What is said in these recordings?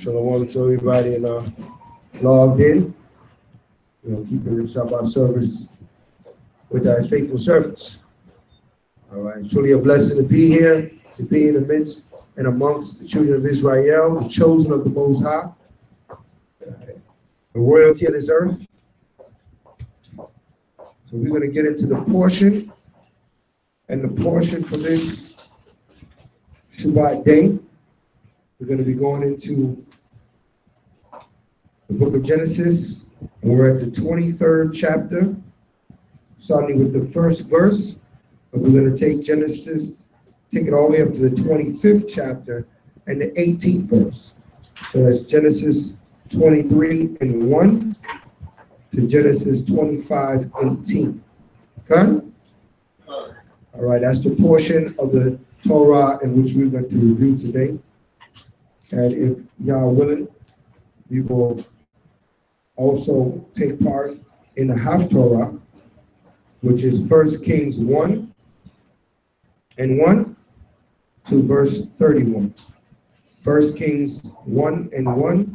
Shalom to everybody logged in. Keeping the Shabbat service with our faithful servants. All right, truly a blessing to be here, to be in the midst and amongst the children of Israel, the chosen of the Most High, the royalty of this earth. So we're going to get into the portion, and the portion for this Shabbat day. We're going to be going into the book of Genesis, and we're at the 23rd chapter, starting with the first verse. But we're going to take Genesis, take it all the way up to the 25th chapter and the 18th verse. So that's Genesis 23:1 to Genesis 25:18. Okay? All right, that's the portion of the Torah in which we're going to review today. And if y'all are willing, we will also take part in the Haftorah, which is 1 Kings 1:1 to verse 31. 1 Kings 1:1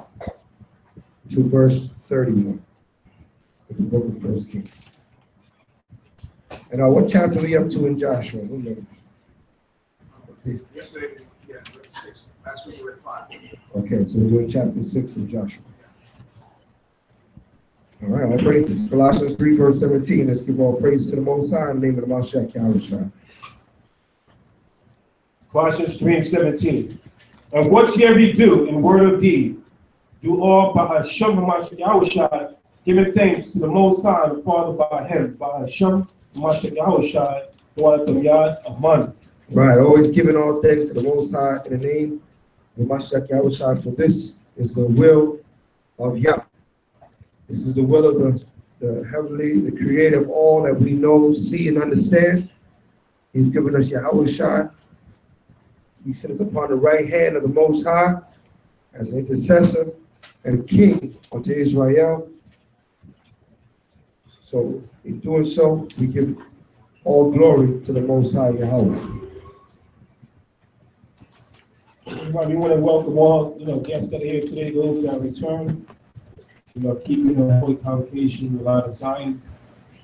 to verse 31 of the book of 1 Kings. And what chapter are we up to in Joshua? Yesterday, yeah, 6. Last week we read 5. Okay, so we're doing chapter 6 of Joshua. All right, all praises. Colossians 3, verse 17. Let's give all praise to the Most High in the name of the Mashiach Yahushua. Colossians 3:17. And whatsoever you do in word or deed, do all by Hashem Mashiach Yahushua, giving thanks to the Most High, the Father by Him, by Hashem Mashiach Yahushua, Amen. Right, always giving all thanks to the Most High in the name of Mashiach Yahushua, for this is the will of Yah. This is the will of the heavenly, the creator of all that we know, see, and understand. He's given us Yahushua. He sitteth upon the right hand of the Most High as an intercessor and king unto Israel. So in doing so, we give all glory to the Most High Yahweh. We want to welcome all guests that are here today, those that return. Keeping the Holy Congregation alive in Zion.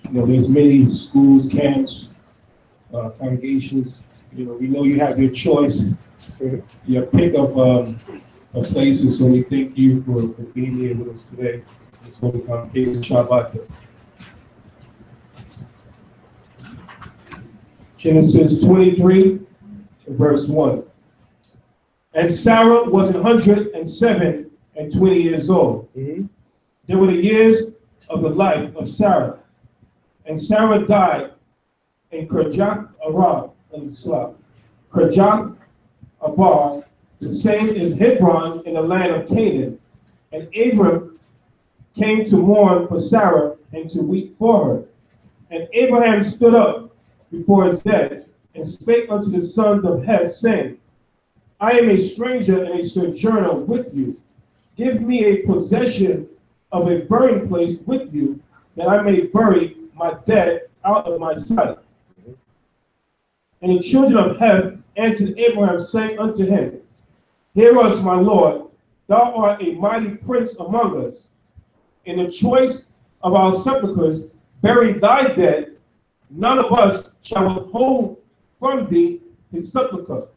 There's many schools, camps, congregations. We know you have your choice, your pick of places. So we thank you for being here with us today. This Holy Congregation Shabbat. Genesis 23, verse 1. And Sarah was 107 and 20 years old. Mm-hmm. There were the years of the life of Sarah. And Sarah died in Kirjath Abar, the same as Hebron in the land of Canaan. And Abram came to mourn for Sarah and to weep for her. And Abraham stood up before his dead and spake unto the sons of Heth, saying, I am a stranger and a sojourner with you. Give me a possession of a burying place with you, that I may bury my dead out of my sight. And the children of Heth answered Abraham, saying unto him, Hear us, my Lord, thou art a mighty prince among us. In the choice of our sepulchres, bury thy dead. None of us shall withhold from thee his sepulchre,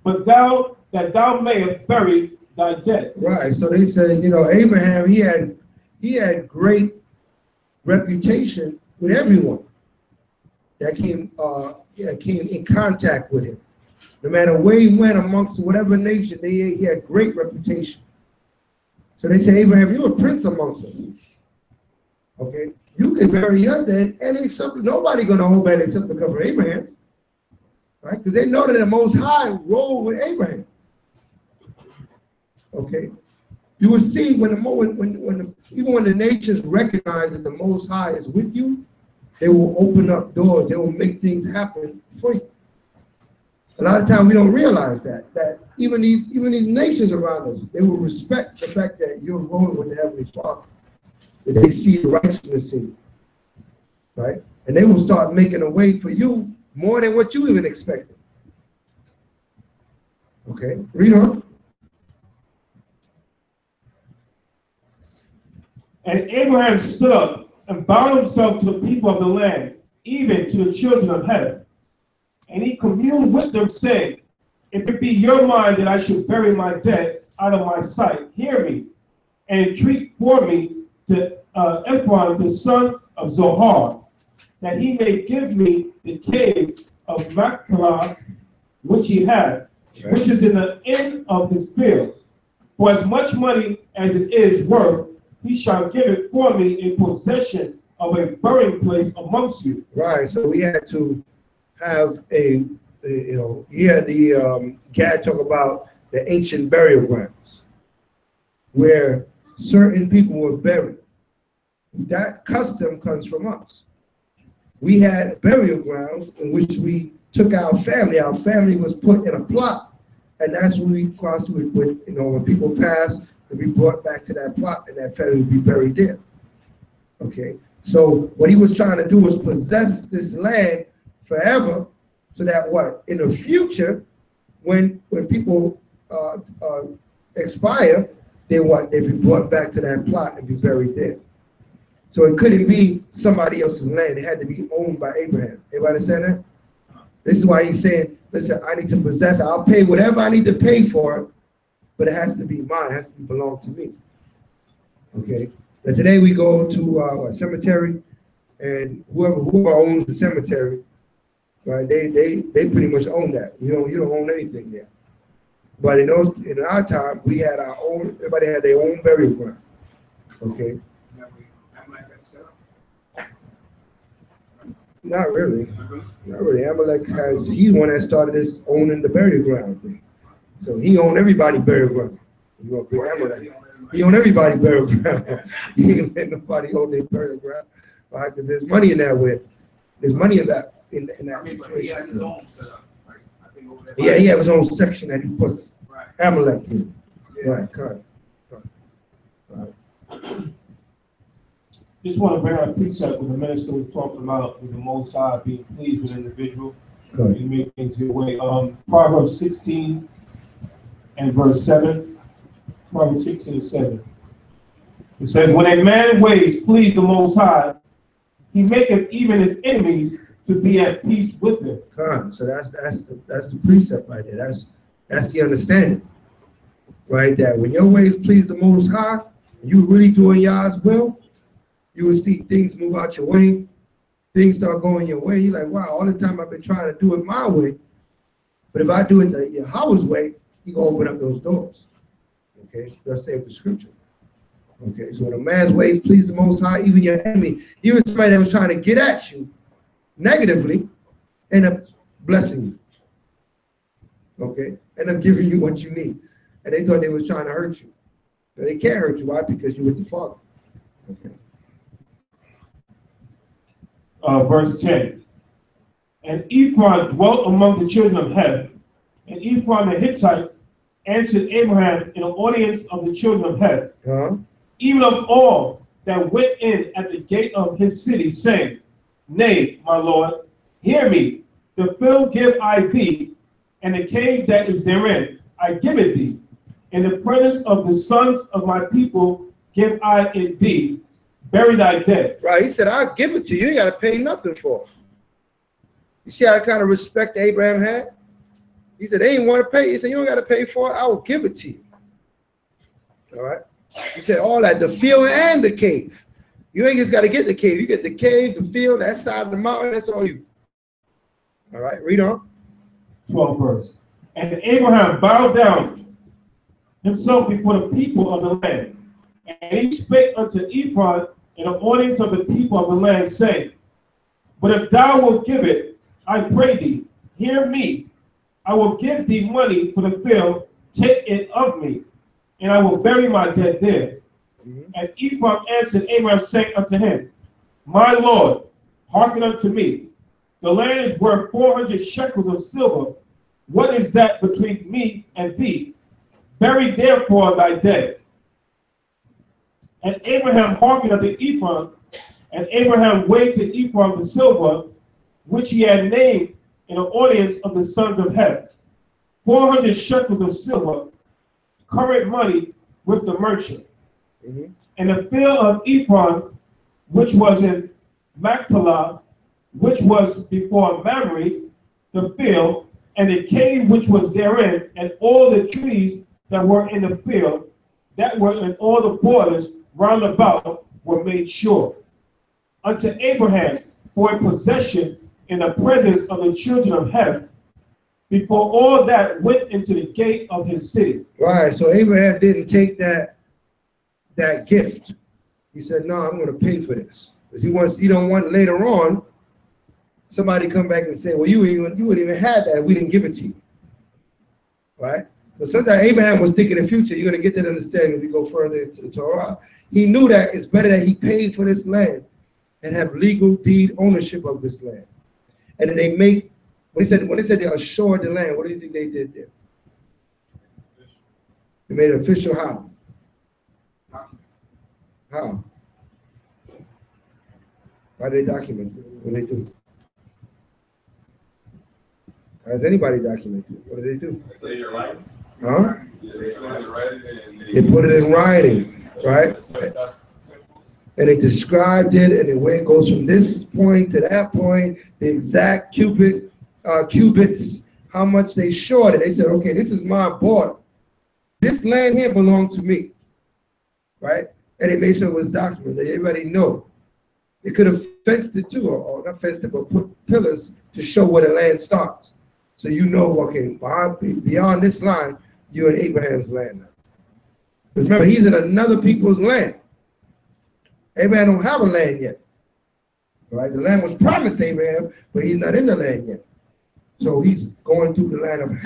but thou, that thou mayest bury thy dead. Right. So they said, Abraham, he had great reputation with everyone that came in contact with him. No matter where he went amongst whatever nation, he had great reputation. So they said, Abraham, you're a prince amongst us. Okay, you can bury your dead, and it's something nobody gonna hold back except to cover Abraham, right? Because they know that the Most High rolled with Abraham. Okay, you will see even when the nations recognize that the Most High is with you, they will open up doors. They will make things happen for you. A lot of times we don't realize that even these nations around us, they will respect the fact that you're rolling with the Heavenly Father, that they see the righteousness in you, right? And they will start making a way for you more than what you even expected. Okay, read on. Abraham stood up and bound himself to the people of the land, even to the children of heaven. And he communed with them, saying, if it be your mind that I should bury my dead out of my sight, hear me, and entreat for me to Ephron, the son of Zohar, that he may give me the cave of Machpelah, which he had, which is in the end of his field. For as much money as it is worth, he shall give it for me in possession of a burying place amongst you. Right, so we had to have you had the Gad talk about the ancient burial grounds where certain people were buried. That custom comes from us. We had burial grounds in which we took our family. Our family was put in a plot, and that's when we crossed with when people passed, they'd be brought back to that plot, and that family would be buried there. Okay, so what he was trying to do was possess this land forever, so that in the future, when people expire, they'd be brought back to that plot and be buried there. So it couldn't be somebody else's land. It had to be owned by Abraham. Everybody understand that? This is why he's saying, listen, I need to possess it. I'll pay whatever I need to pay for it, but it has to be mine. It has to belong to me. Okay? Now today we go to a cemetery, and whoever owns the cemetery, right? They pretty much own that. You don't own anything there. But in our time, we had our own. Everybody had their own burial ground. Okay. Not really. Not really. Amalek he's one that started this owning the burial ground thing. So he owned everybody's burial ground. You agree, Amalek? He owned everybody's burial ground. He didn't let nobody own their burial ground, right? Because there's money in that way. There's money in that situation. He had his own setup. Right? I think over there. Yeah, he had his own section that he puts Amalek in. Right, correct. Right. Just want to bring out a precept when the minister was talking about with the Most High being pleased with an individual and make things your way. Proverbs 16 and verse 7. Proverbs 16 and 7. It says, when a man ways please the Most High, he maketh even his enemies to be at peace with him. So that's the precept right there. That's the understanding, right? That when your ways please the Most High, you really doing Yah's will, you will see things move out your way. Things start going your way. You're like, wow, all the time I've been trying to do it my way. But if I do it the Yahweh's way, he can open up those doors. Okay, that's say the scripture. Okay, so when a man's ways please the Most High, even your enemy, even somebody that was trying to get at you negatively, end up blessing you. Okay, end up giving you what you need. And they thought they was trying to hurt you. But they can't hurt you. Why? Because you're with the Father. Okay. Verse 10. And Ephron dwelt among the children of Hev, and Ephron the Hittite answered Abraham in the audience of the children of Hev, even of all that went in at the gate of his city, saying, nay, my Lord, hear me, the field give I thee, and the cave that is therein I give it thee. In the presence of the sons of my people give I it thee. Bury thy dead. Right, he said, I'll give it to you. You got to pay nothing for it. You see how kind of respect Abraham had? He said, they didn't want to pay. He said, you don't got to pay for it. I will give it to you. All right. He said, all that, the field and the cave. You ain't just got to get the cave. You get the cave, the field, that side of the mountain. That's all you. All right, read on. 12th verse. And Abraham bowed down himself before the people of the land. And he spake unto Ephron in the audience of the people of the land, saying, but if thou wilt give it, I pray thee, hear me. I will give thee money for the field, take it of me, and I will bury my dead there. And Ephron answered Abraham, saying unto him, my Lord, hearken unto me. The land is worth 400 shekels of silver. What is that between me and thee? Bury therefore thy dead. And Abraham hearkened unto Ephron, and Abraham weighed to Ephron the silver, which he had named in the audience of the sons of Hev, 400 shekels of silver, current money with the merchant. And the field of Ephron, which was in Machpelah, which was before Mamre, the field, and the cave which was therein, and all the trees that were in the field, that were in all the borders round about, were made sure unto Abraham for a possession in the presence of the children of Heth, before all that went into the gate of his city. Right, so Abraham didn't take that gift. He said, no, I'm going to pay for this. Because he don't want later on somebody come back and say, well, you wouldn't even have that. We didn't give it to you. Right? But sometimes Abraham was thinking in the future. You're going to get that understanding if we go further into the Torah. He knew that it's better that he paid for this land and have legal deed ownership of this land. And then they make, when they said they assured the land, what do you think they did there? They made it official how? How? Why do they document it? What do they do? How does anybody document it? What do they do? Huh? They put it in writing, right? And they described it, and the way it goes from this point to that point, the exact cubits, how much they shorted. They said, okay, this is my border. This land here belongs to me, right? And they made sure it was documented. Everybody know. They could have fenced it too, or not fenced it, but put pillars to show where the land starts. So you know, okay, beyond this line, you're in Abraham's land now. Because remember, he's in another people's land. Abraham don't have a land yet. Right? The land was promised to Abraham, but he's not in the land yet. So he's going through the land of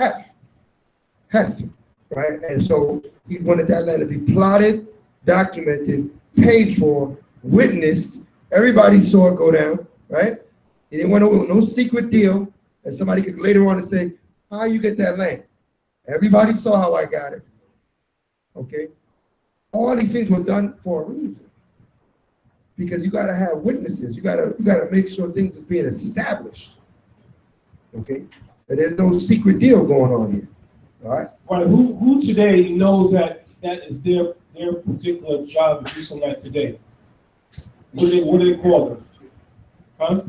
Heth, right? And so he wanted that land to be plotted, documented, paid for, witnessed. Everybody saw it go down, right? He didn't want no secret deal, and somebody could later on say, how you get that land? Everybody saw how I got it. Okay? All these things were done for a reason. Because you gotta have witnesses. You gotta make sure things is being established. Okay? And there's no secret deal going on here. All right? Well, who today knows that is their particular job to do something like today? What do they call them? Huh?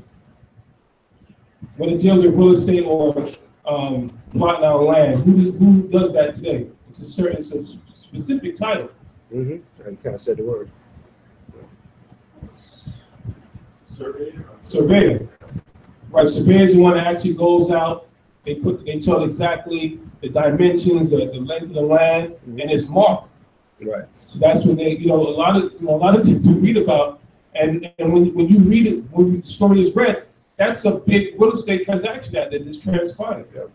When it deals with real estate or plotting out land, who does that today? It's a specific title. I kind of said the word. Surveyor. Right, surveyor is the one that actually goes out. They tell exactly the dimensions, the length of the land, and it's marked. Right. So that's when they, a lot of things we read about, and when you read it, when the story is read, that's a big real estate transaction that is transpired. Yep.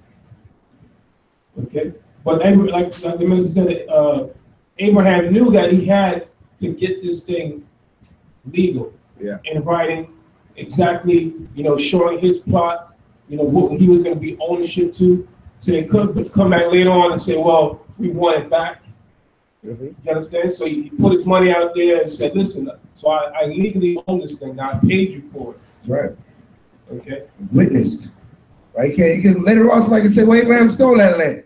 Okay, but like the minister said, Abraham knew that he had to get this thing legal. Yeah. In writing, exactly, showing his plot, what he was going to be ownership to. So they could come back later on and say, well, we want it back. You understand? So he put his money out there and said, listen, so I legally own this thing. Now I paid you for it. That's right. Okay. Witnessed. Right? You can later on somebody can say, well, Abraham stole that land.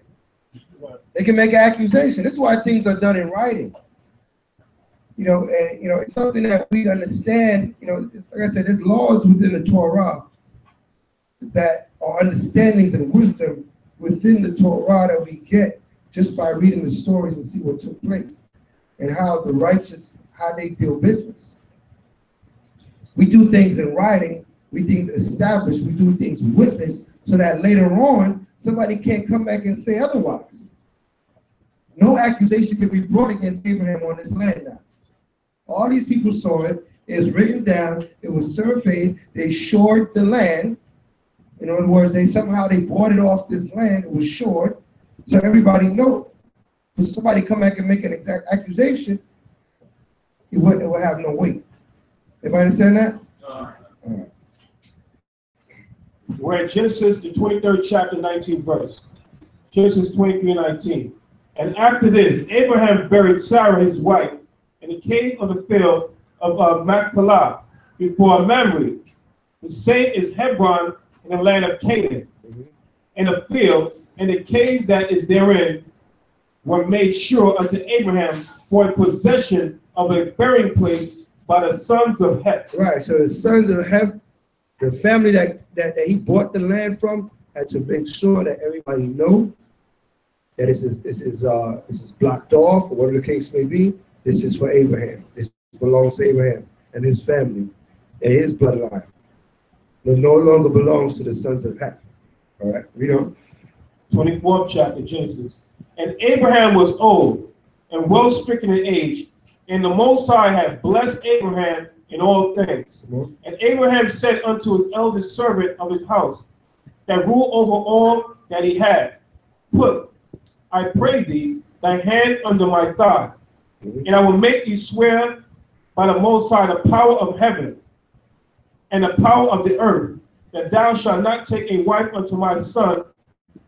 They can make an accusation. This is why things are done in writing. It's something that we understand. Like I said, there's laws within the Torah that are understandings and wisdom within the Torah that we get just by reading the stories and see what took place and how the righteous, how they deal business. We do things in writing, we things established, we do things witnessed, so that later on somebody can't come back and say otherwise. No accusation can be brought against Abraham on this land now. All these people saw it. It was written down. It was surveyed. They shored the land. In other words, they bought it off this land. It was shored, so everybody knows. If somebody come back and make an exact accusation, it would have no weight. Everybody understand that? All right. We're in Genesis, the 23rd chapter, 19th verse. Genesis 23:19. And after this, Abraham buried Sarah, his wife, in the cave of the field of Machpelah, before Mamre. The same is Hebron in the land of Canaan. And the field and the cave that is therein were made sure unto Abraham for a possession of a burying place by the sons of Heth. Right. So the sons of Heth, the family that he bought the land from, had to make sure that everybody know that this is blocked off, or whatever the case may be. This is for Abraham. This belongs to Abraham and his family and his bloodline. It no longer belongs to the sons of Heth. All right, read on. 24th chapter, Genesis. And Abraham was old and well stricken in age, and the Most High had blessed Abraham in all things. And Abraham said unto his eldest servant of his house, that ruled over all that he had, put, I pray thee, thy hand under my thigh, and I will make thee swear by the Most High the power of heaven and the power of the earth, that thou shalt not take a wife unto my son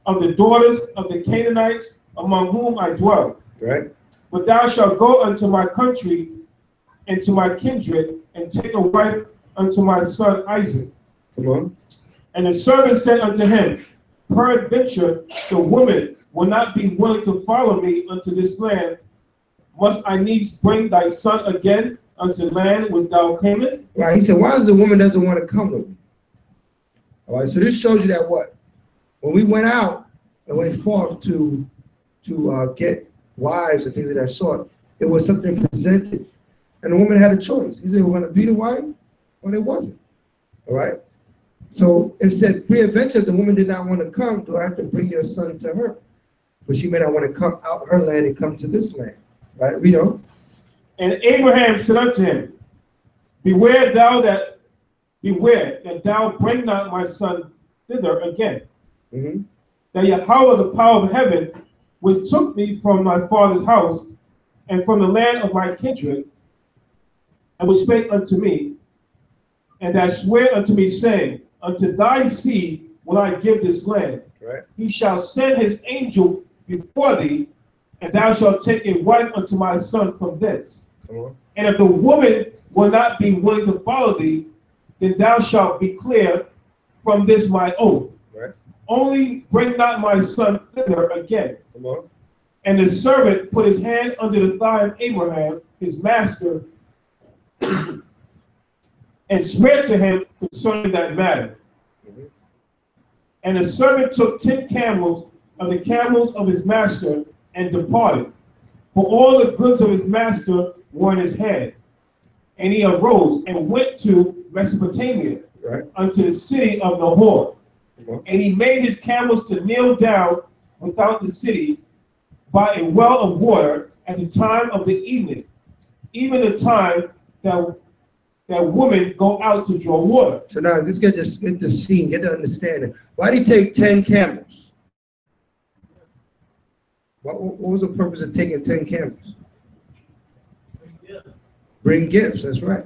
of the daughters of the Canaanites among whom I dwell. Right. But thou shalt go unto my country and to my kindred, and take a wife unto my son Isaac. Come on. And the servant said unto him, peradventure the woman will not be willing to follow me unto this land. Must I needs bring thy son again unto the land which thou camest? Right. He said, why does the woman doesn't want to come with me? All right. So this shows you that what? When we went out and went forth to get wives and things of that sort, it was something presented. And the woman had a choice. Either we're going to be the wife or it wasn't. All right. So it said, peradventure, if the woman did not want to come, do I have to bring your son to her? But she may not want to come out her land and come to this land. Right? Read on. And Abraham said unto him, beware that thou bring not my son thither again. That Yahweh, the power of heaven, which took me from my father's house and from the land of my kindred, and which spake unto me, and that swear unto me, saying, unto thy seed will I give this land. Right. He shall send his angel before thee, and thou shalt take a wife unto my son from thence. And if the woman will not be willing to follow thee, then thou shalt be clear from this my oath. Right. Only bring not my son thither again. Come on. And the servant put his hand under the thigh of Abraham, his master, and swear to him concerning that matter. And the servant took 10 camels of the camels of his master and departed, for all the goods of his master were in his hand. And he arose and went to Mesopotamia, Right. unto the city of Nahor. And he made his camels to kneel down without the city by a well of water at the time of the evening, even the time that women go out to draw water. So now let's get the scene, get the understanding. Why did he take 10 camels? What was the purpose of taking 10 camels? Bring gifts, that's right.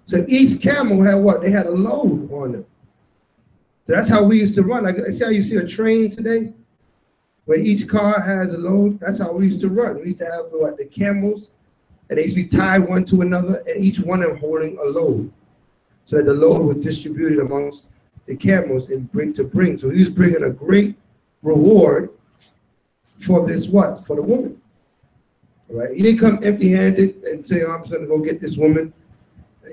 So each camel had what? They had a load on them. So that's how we used to run. Like, see how you see a train today? Where each car has a load? That's how we used to run. We used to have what, the camels, and they used to be tied one to another, and each one of them holding a load. So that the load was distributed amongst the camels and bring. So he was bringing a great reward for this what? For the woman. All right? He didn't come empty-handed and say, oh, I'm just going to go get this woman.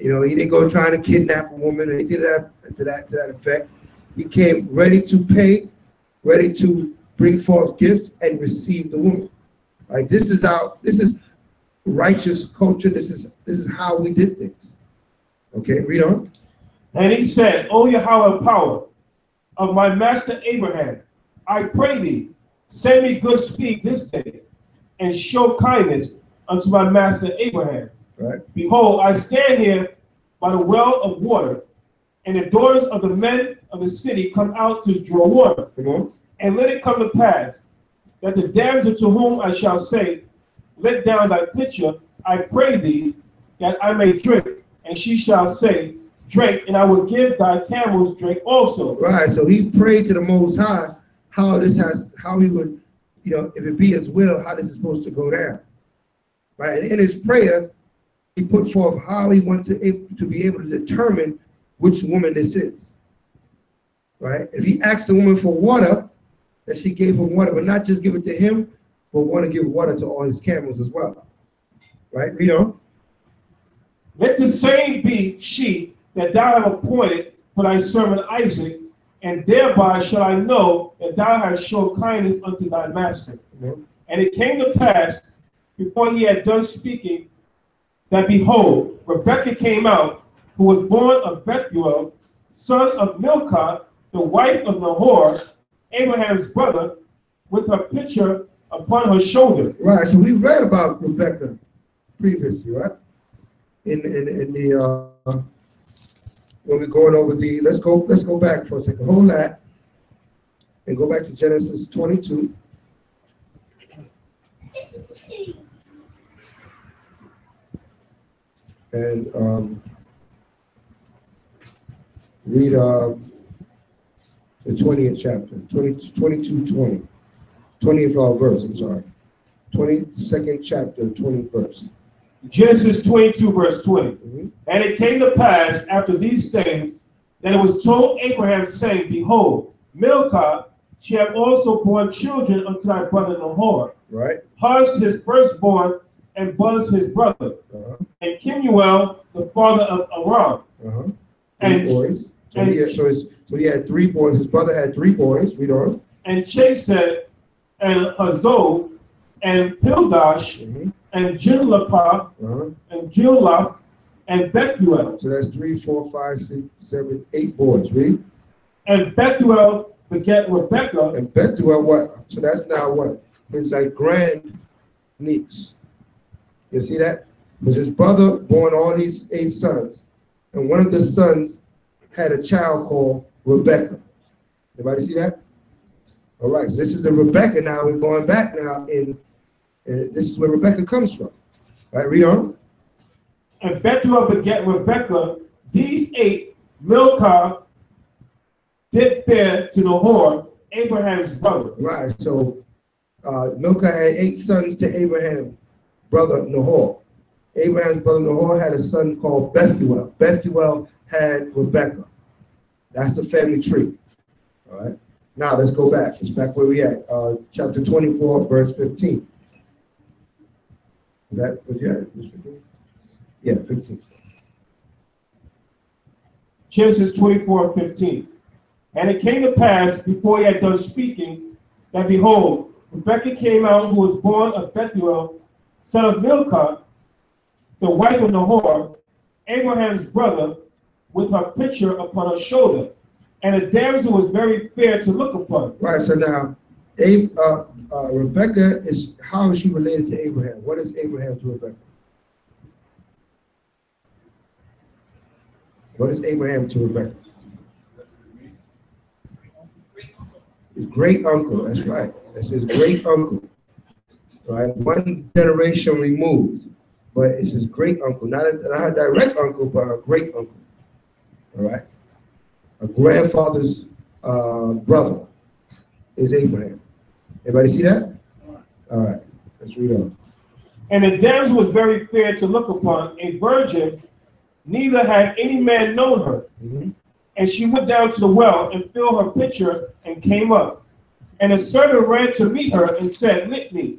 You know, he didn't go trying to kidnap a woman, and he did that to that effect. He came ready to pay, ready to bring forth gifts and receive the woman. All right? This is righteous culture. This is how we did things. Okay, read on. And he said, O Yahweh, power of my master Abraham, I pray thee, send me good speed this day, and show kindness unto my master Abraham. Right. Behold, I stand here by the well of water, and the daughters of the men of the city come out to draw water. Come on. And let it come to pass that the damsel to whom I shall say, let down thy pitcher, I pray thee, that I may drink. And she shall say, drink, and I will give thy camels drink also. Right. So he prayed to the Most High how he would, if it be his will, how this is supposed to go down. Right. And in his prayer, he put forth how he wanted to be able to determine which woman this is. Right. If he asked the woman for water, that she gave him water, but not just give it to him, but want to give water to all his camels as well. Right. Read on. Let the same be she that thou hast appointed for thy servant Isaac, and thereby shall I know that thou hast shown kindness unto thy master. And it came to pass, before he had done speaking, that behold, Rebekah came out, who was born of Bethuel, son of Milcah, the wife of Nahor, Abraham's brother, with her pitcher upon her shoulder. Right, so we read about Rebekah previously, right? In the when we're going over the, let's go back for a second. Hold that and go back to Genesis 22. And read the 20th chapter, 20th verse, I'm sorry. 22nd chapter, 20th verse. Genesis 22, verse 20. And it came to pass after these things that it was told Abraham, saying, behold, Milcah, she hath also borne children unto thy brother Nahor. Right. Huz his firstborn, and Buz his brother, and Kemuel the father of Aram. And boys. So he had 3 boys. His brother had 3 boys. Read on. And Chesed, and Hazol, and Pildash, and Jilapah, and Gillah, and Bethuel. So that's 3, 4, 5, 6, 7, 8 boys. Read. And Bethuel begat Rebekah. And Bethuel what? So that's now what? His like grand niece. You see that? Because his brother born all these 8 sons, and one of the sons had a child called Rebekah. Everybody see that? All right, so this is the Rebekah now. We're going back now, and this is where Rebekah comes from. All right, read on. And Bethuel begat Rebekah. These 8 Milcah did bear to Nahor, Abraham's brother. Right, so Milcah had 8 sons to Abraham, brother Nahor. Abraham's brother Nahor had a son called Bethuel. Bethuel had Rebekah. That's the family tree. All right. Now let's go back. It's back where we at. Chapter 24, verse 15. Is that what you had? 15? Yeah, 15. Genesis 24:15. And it came to pass, before he had done speaking, that behold, Rebekah came out, who was born of Bethuel, son of Milcah, the wife of Nahor, Abraham's brother, with her pitcher upon her shoulder. And the damsel was very fair to look upon. Right, so now, Rebekah how is she related to Abraham? What is Abraham to Rebekah? What is Abraham to Rebekah? His great uncle, that's right. That's his great uncle. Right? 1 generation removed, but it's his great uncle. Not a direct uncle, but a great uncle. All right? A grandfather's brother is Abraham. Everybody see that? All right, let's read on. And the damsel was very fair to look upon, a virgin, neither had any man known her. And she went down to the well and filled her pitcher and came up. And a servant ran to meet her and said, Let me,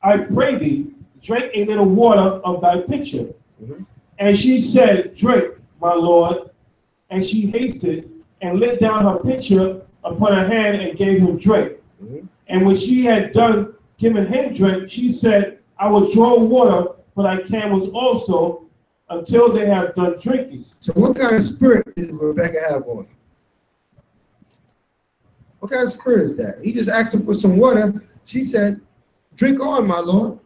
I pray thee, drink a little water of thy pitcher. And she said, Drink, my lord. And she hasted and let down her pitcher upon her hand and gave him drink. And when she had done giving him drink, she said, I will draw water for thy camels also until they have done drinking. So what kind of spirit did Rebekah have on? What kind of spirit is that? He just asked her for some water. She said, drink on, my lord.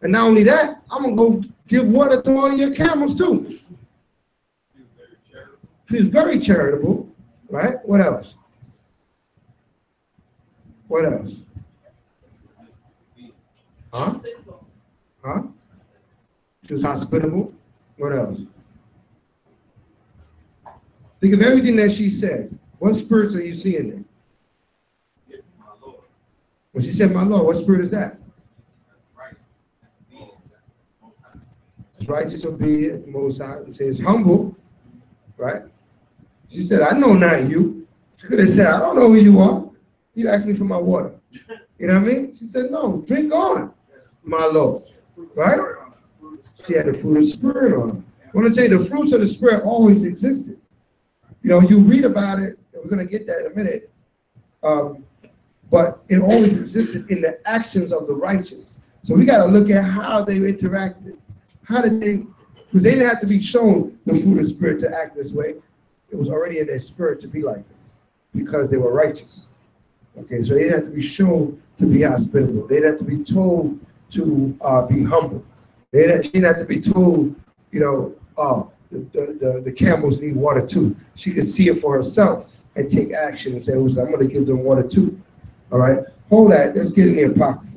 And not only that, I'm going to go give water to all your camels too. She's very charitable, right? What else? What else? Huh? Huh? She was hospitable. What else? Think of everything that she said. What spirits are you seeing there? When she said, my Lord, what spirit is that? It's righteous, obedient, most high. It says humble, right? She said, I know not you. She could have said, I don't know who you are. You asked me for my water. You know what I mean? She said, no, drink on, my Lord. Right? She had the fruit of the Spirit on her. I want to tell you, the fruits of the Spirit always existed. You know, you read about it, and we're going to get that in a minute, but it always existed in the actions of the righteous. So we got to look at how they interacted. How did they, because they didn't have to be shown the fruit of the Spirit to act this way. It was already in their spirit to be like this because they were righteous. Okay, so they didn't have to be shown to be hospitable. They didn't have to be told to be humble. She didn't have to be told, you know, the camels need water too. She could see it for herself and take action and say, I'm going to give them water too. All right, hold that. Let's get in the Apocrypha.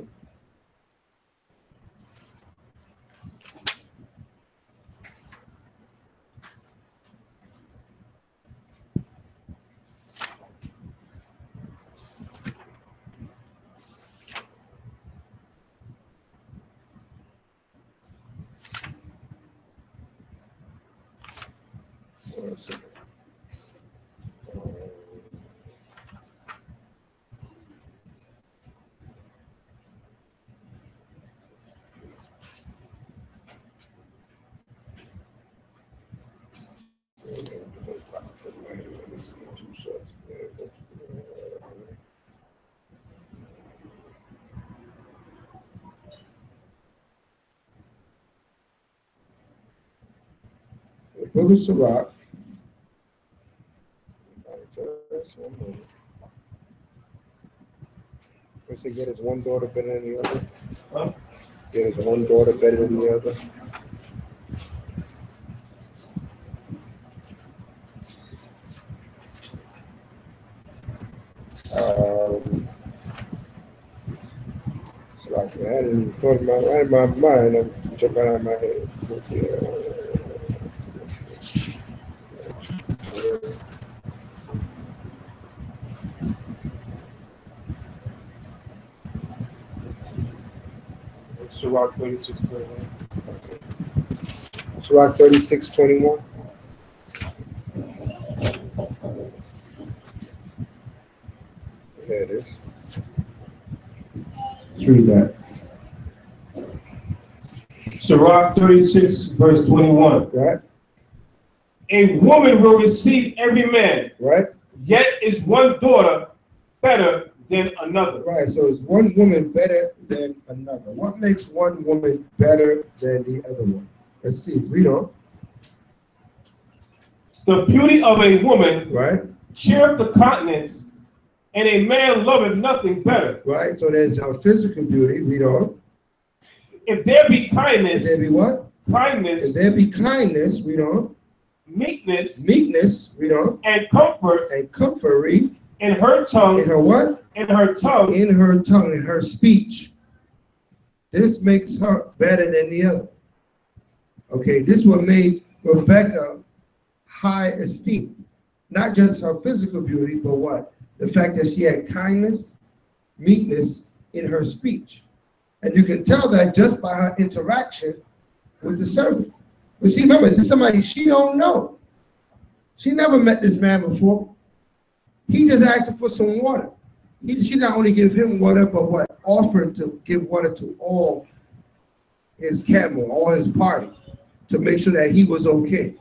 Book of Sirach. Let's say, get his one daughter better than the other. Huh? Get his one daughter better than the other. So I had it in front of right in my mind, I'm jumping out of my head. Sirach 36:21. Sirach 36:21. There it is. Let's read that. Sirach 36:21. Right? A woman will receive every man, Right? yet is one daughter better than another. Right, so is one woman better than another? What makes one woman better than the other one? Let's see, read on. The beauty of a woman, Right? cheereth the countenance, and a man loveth nothing better. Right, so there's our physical beauty, read on. If there be If kindness, there be what? kindness, If there be kindness, read on. meekness, Meekness, read on. and comfort And comfort, read. in her tongue, In her what? in her tongue, In her tongue, in her speech. This makes her better than the other. Okay, this is what made Rebecca high esteem. Not just her physical beauty, but what? The fact that she had kindness, meekness in her speech. And you can tell that just by her interaction with the servant. But see, remember, this is somebody she don't know. She never met this man before. He just asked her for some water. She not only gave him water, but what? Offered to give water to all his camel, all his party, to make sure that he was okay.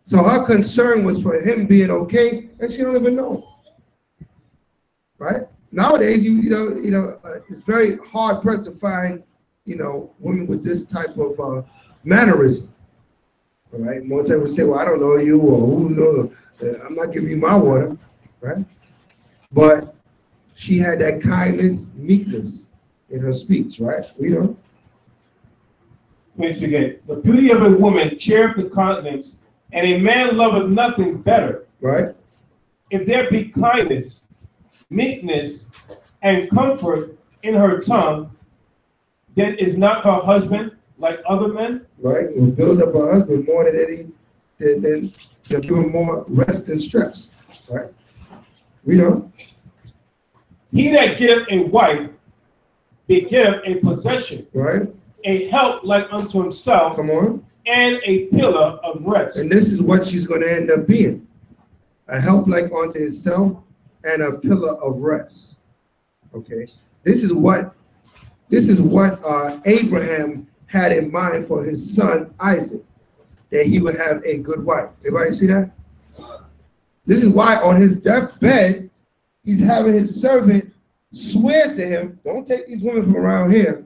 So her concern was for him being okay, and she don't even know. Right? Nowadays, you know, it's very hard pressed to find, women with this type of mannerism. All right? More times would say, well, I don't know you, or who knows? I'm not giving you my water. Right? But she had that kindness, meekness in her speech, right? Once again, the beauty of a woman cheereth the countenance, and a man loveth nothing better. Right? If there be kindness, meekness, and comfort in her tongue, then is not her husband like other men? Right? Will build up her husband more than any, than give him more rest and stress. Right? He that getteth a wife begetteth a possession, Right? a help like unto himself, Come on. and a pillar of rest. And this is what she's going to end up being. A help like unto himself and a pillar of rest. Okay? This is what Abraham had in mind for his son Isaac, that he would have a good wife. Everybody see that? This is why on his deathbed, he's having his servant swear to him, don't take these women from around here.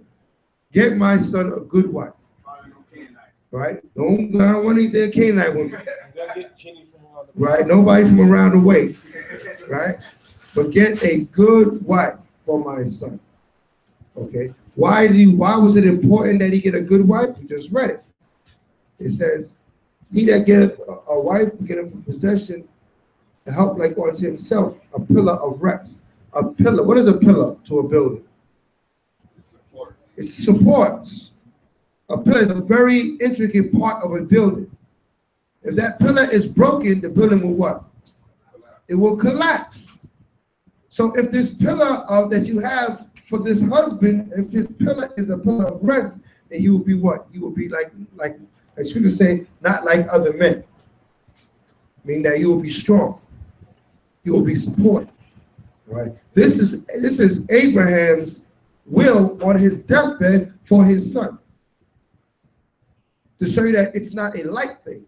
Get my son a good wife. Right? I don't want any of Canaanite women. Right? Nobody from around the way. Right? But get a good wife for my son. Okay? Why was it important that he get a good wife? We just read it. It says, he that getteth a wife getteth a possession to help like unto himself a pillar of rest. A pillar. What is a pillar to a building? It supports. A pillar is a very intricate part of a building. If that pillar is broken, the building will what? It will collapse. So if this pillar that you have for this husband, if this pillar is a pillar of rest, then he will be what? He will be like I should say, not like other men. Meaning that you will be strong. You will be supported. Right? This is Abraham's will on his deathbed for his son. To show you that it's not a light thing.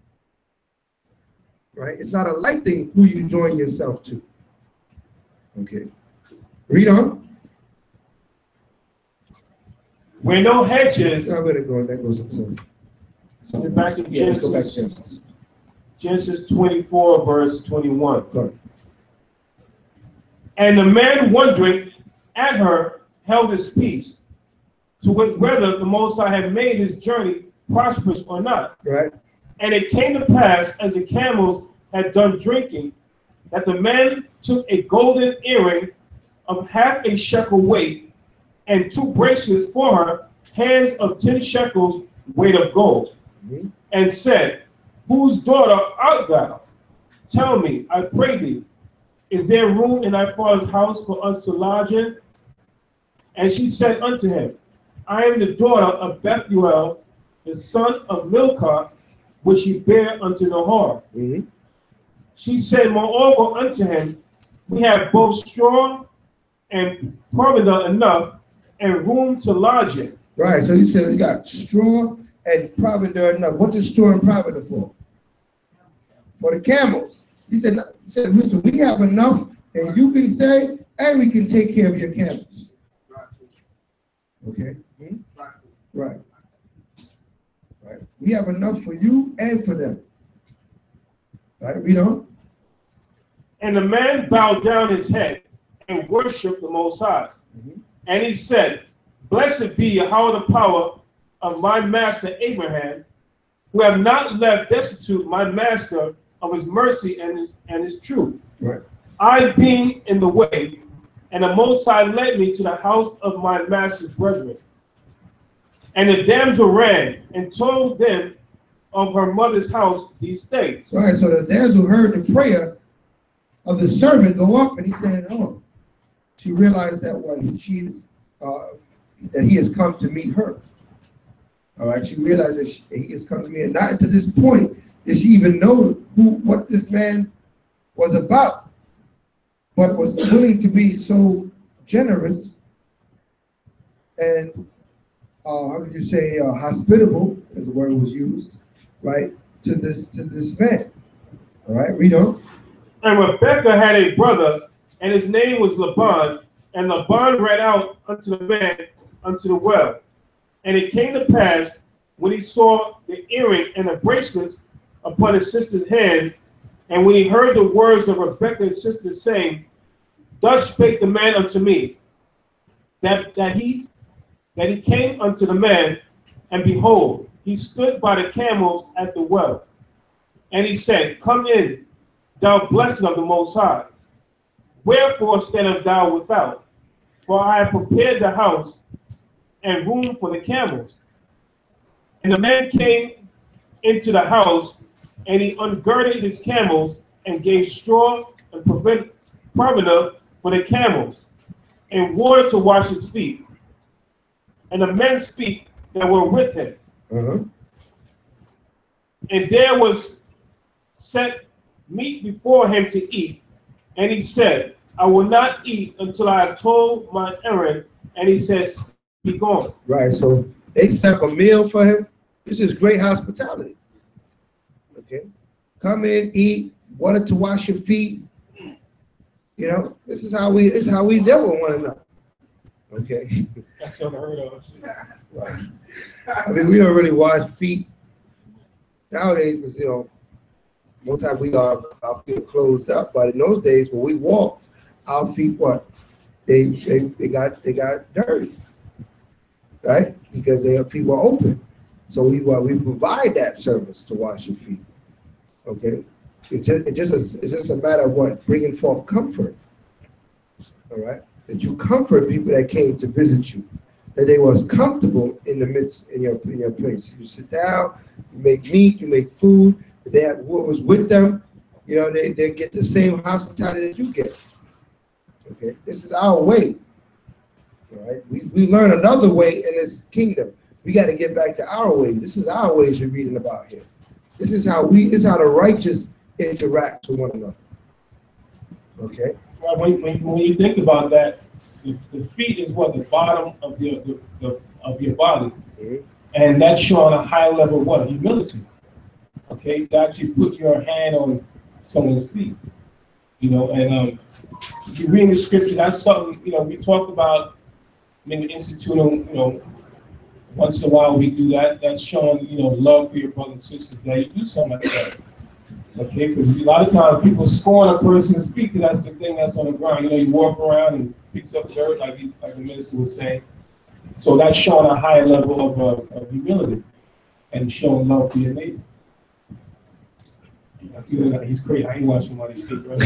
Right? It's not a light thing who you join yourself to. Okay. Read on. Where no hedges. I'm going to go. That goes into. Back to Yeah, let's Genesis. go back to Genesis. Genesis 24, verse 21. Go ahead. And the man wondering at her held his peace, to wit whether the Most High had made his journey prosperous or not. Right. And it came to pass, as the camels had done drinking, that the man took a golden earring of half a shekel weight, and 2 bracelets for her, hands of 10 shekels weight of gold, and said, whose daughter art thou? Tell me, I pray thee, is there room in thy father's house for us to lodge in? And she said unto him, I am the daughter of Bethuel, the son of Milcah, which he bare unto Nahor. She said moreover unto him, we have both straw and provender enough, and room to lodge in. Right, so he said we got straw and provender enough. What is straw and provender for? For the camels. He said, listen, we have enough, and you can stay, and we can take care of your camels. Okay? Right. Right. We have enough for you and for them. Right, read on. And the man bowed down his head and worshiped the Most High. And he said, blessed be Yahweh the power of my master Abraham, who have not left destitute my master of his mercy and his truth. Right. I being in the way, and the Most High led me to the house of my master's brethren. And the damsel ran and told them of her mother's house these things. Right, so the damsel heard the prayer of the servant go up, and he said, oh, she realized that that he has come to meet her. All right, she realized that he has come to meet her. Not to this point did she even know what this man was about, but was willing to be so generous and how could you say hospitable, as the word was used, right, to this man. All right, read on. And Rebekah had a brother, and his name was Laban, and Laban ran out unto the man unto the well. And it came to pass, when he saw the earring and the bracelets upon his sister's hand, and when he heard the words of Rebekah his sister saying, thus spake the man unto me, that he came unto the man, and behold, he stood by the camels at the well. And he said, come in, thou blessed of the Most High. Wherefore standest thou without? For I have prepared the house and room for the camels. And the man came into the house, and he ungirded his camels, and gave straw and provender for the camels, and water to wash his feet. And the men's feet that were with him. And there was set meat before him to eat. And he said, I will not eat until I have told my errand. And he says, be gone. Right, so They set up a meal for him. This is great hospitality. Okay, come in, eat, water to wash your feet. You know, this is how we deal with one another. Okay. That's unheard of. Right. I mean, we don't really wash feet nowadays, because most times our feet are closed up. But in those days when we walked, our feet they got dirty, right? Because their feet were open. So we provide that service to wash your feet. Okay, it's just a matter of what, bringing forth comfort. All right, that you comfort people that came to visit you, that they was comfortable in the midst in your place. You sit down, you make meat, you make food. They have what was with them, they get the same hospitality that you get. Okay, this is our way. All right, we learn another way in this kingdom. We got to get back to our way. This is our ways you're reading about here. This is how the righteous interact with one another. Okay. Well, when you think about that, the feet is what, the bottom of your body, Mm-hmm. and that's showing a high level of what, humility. Okay, that you put your hand on someone's feet, and if you read the scripture, that's something we talked about in the institute. Once in a while we do that. That's showing love for your brothers and sisters. That you do something like that. Okay, because a lot of times people scorn a person's feet, because that's the thing that's on the ground. You walk around and picks up dirt, like the minister was saying. So that's showing a higher level of humility and showing love for your neighbor. He's crazy. I ain't watching somebody's feet, bro.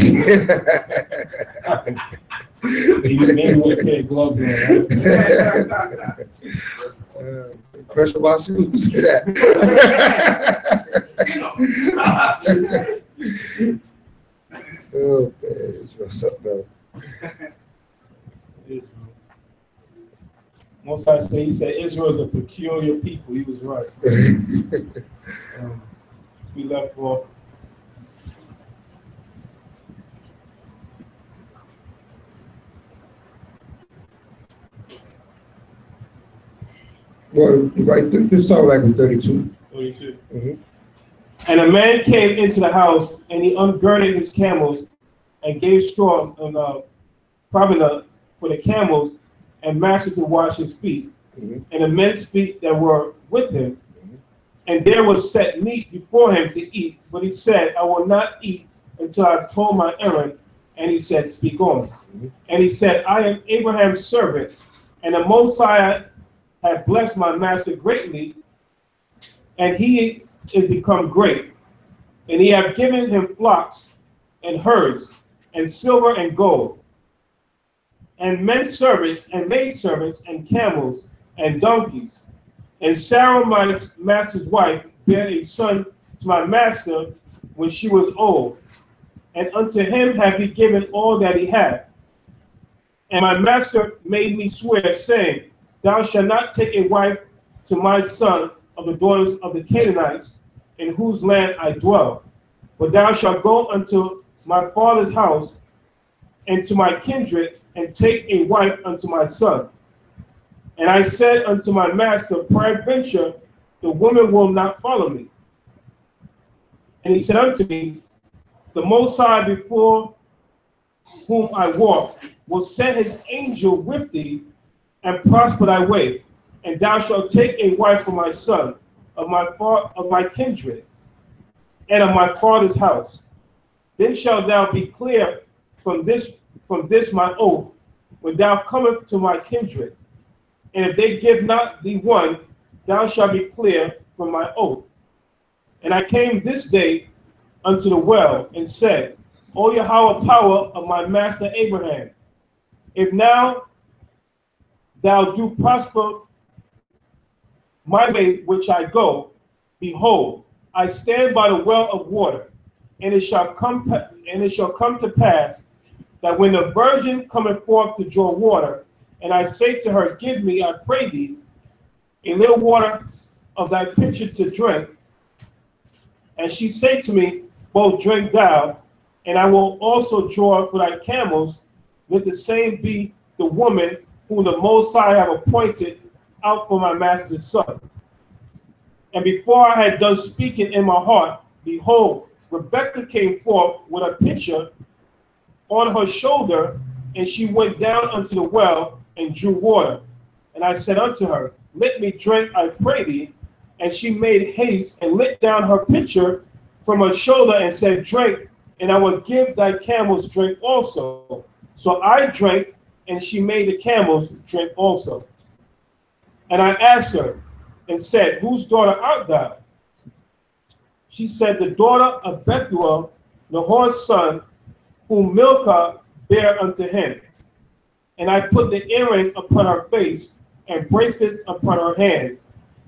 Maybe with a pair of gloves on, right? Pressure wash shoes. Oh man, what's up, bro? Most I say, he said Israel is a peculiar people. He was right. We left for. Well, right, this song like in 32. 32. Mm-hmm. And a man came into the house, and he ungirded his camels, and gave straw and provender for the camels, and master to wash his feet, Mm-hmm. and the men's feet that were with him. Mm-hmm. And there was set meat before him to eat, but he said, I will not eat until I have told my errand. And he said, speak on. Mm-hmm. And he said, I am Abraham's servant, and the Most High have blessed my master greatly, and he is become great. And he have given him flocks and herds, and silver and gold, and men servants and maid servants, and camels and donkeys. And Sarah, my master's wife, bare a son to my master when she was old, and unto him have he given all that he had. And my master made me swear, saying, Thou shalt not take a wife to my son of the daughters of the Canaanites, in whose land I dwell, but thou shalt go unto my father's house and to my kindred, and take a wife unto my son. And I said unto my master, peradventure the woman will not follow me. And he said unto me, the Most High before whom I walk will send his angel with thee, and prosper thy way, and thou shalt take a wife for my son, of my kindred, and of my father's house. Then shalt thou be clear from this my oath, when thou comest to my kindred. And if they give not thee one, thou shalt be clear from my oath. And I came this day unto the well, and said, O Yahweh, power of my master Abraham, if now thou do prosper my way which I go, behold, I stand by the well of water, and it shall come to pass that when the virgin cometh forth to draw water, and I say to her, give me, I pray thee, a little water of thy pitcher to drink, and she say to me, both drink thou, and I will also draw for thy camels, let the same be the woman whom the Most High have appointed out for my master's son. And before I had done speaking in my heart, behold, Rebekah came forth with a pitcher on her shoulder, and she went down unto the well and drew water. And I said unto her, let me drink, I pray thee. And she made haste and let down her pitcher from her shoulder and said, drink, and I will give thy camels drink also. So I drank, and she made the camels drink also. And I asked her and said, whose daughter art thou? She said, the daughter of Bethuel, Nahor's son, whom Milcah bare unto him. And I put the earring upon her face and bracelets upon her hands.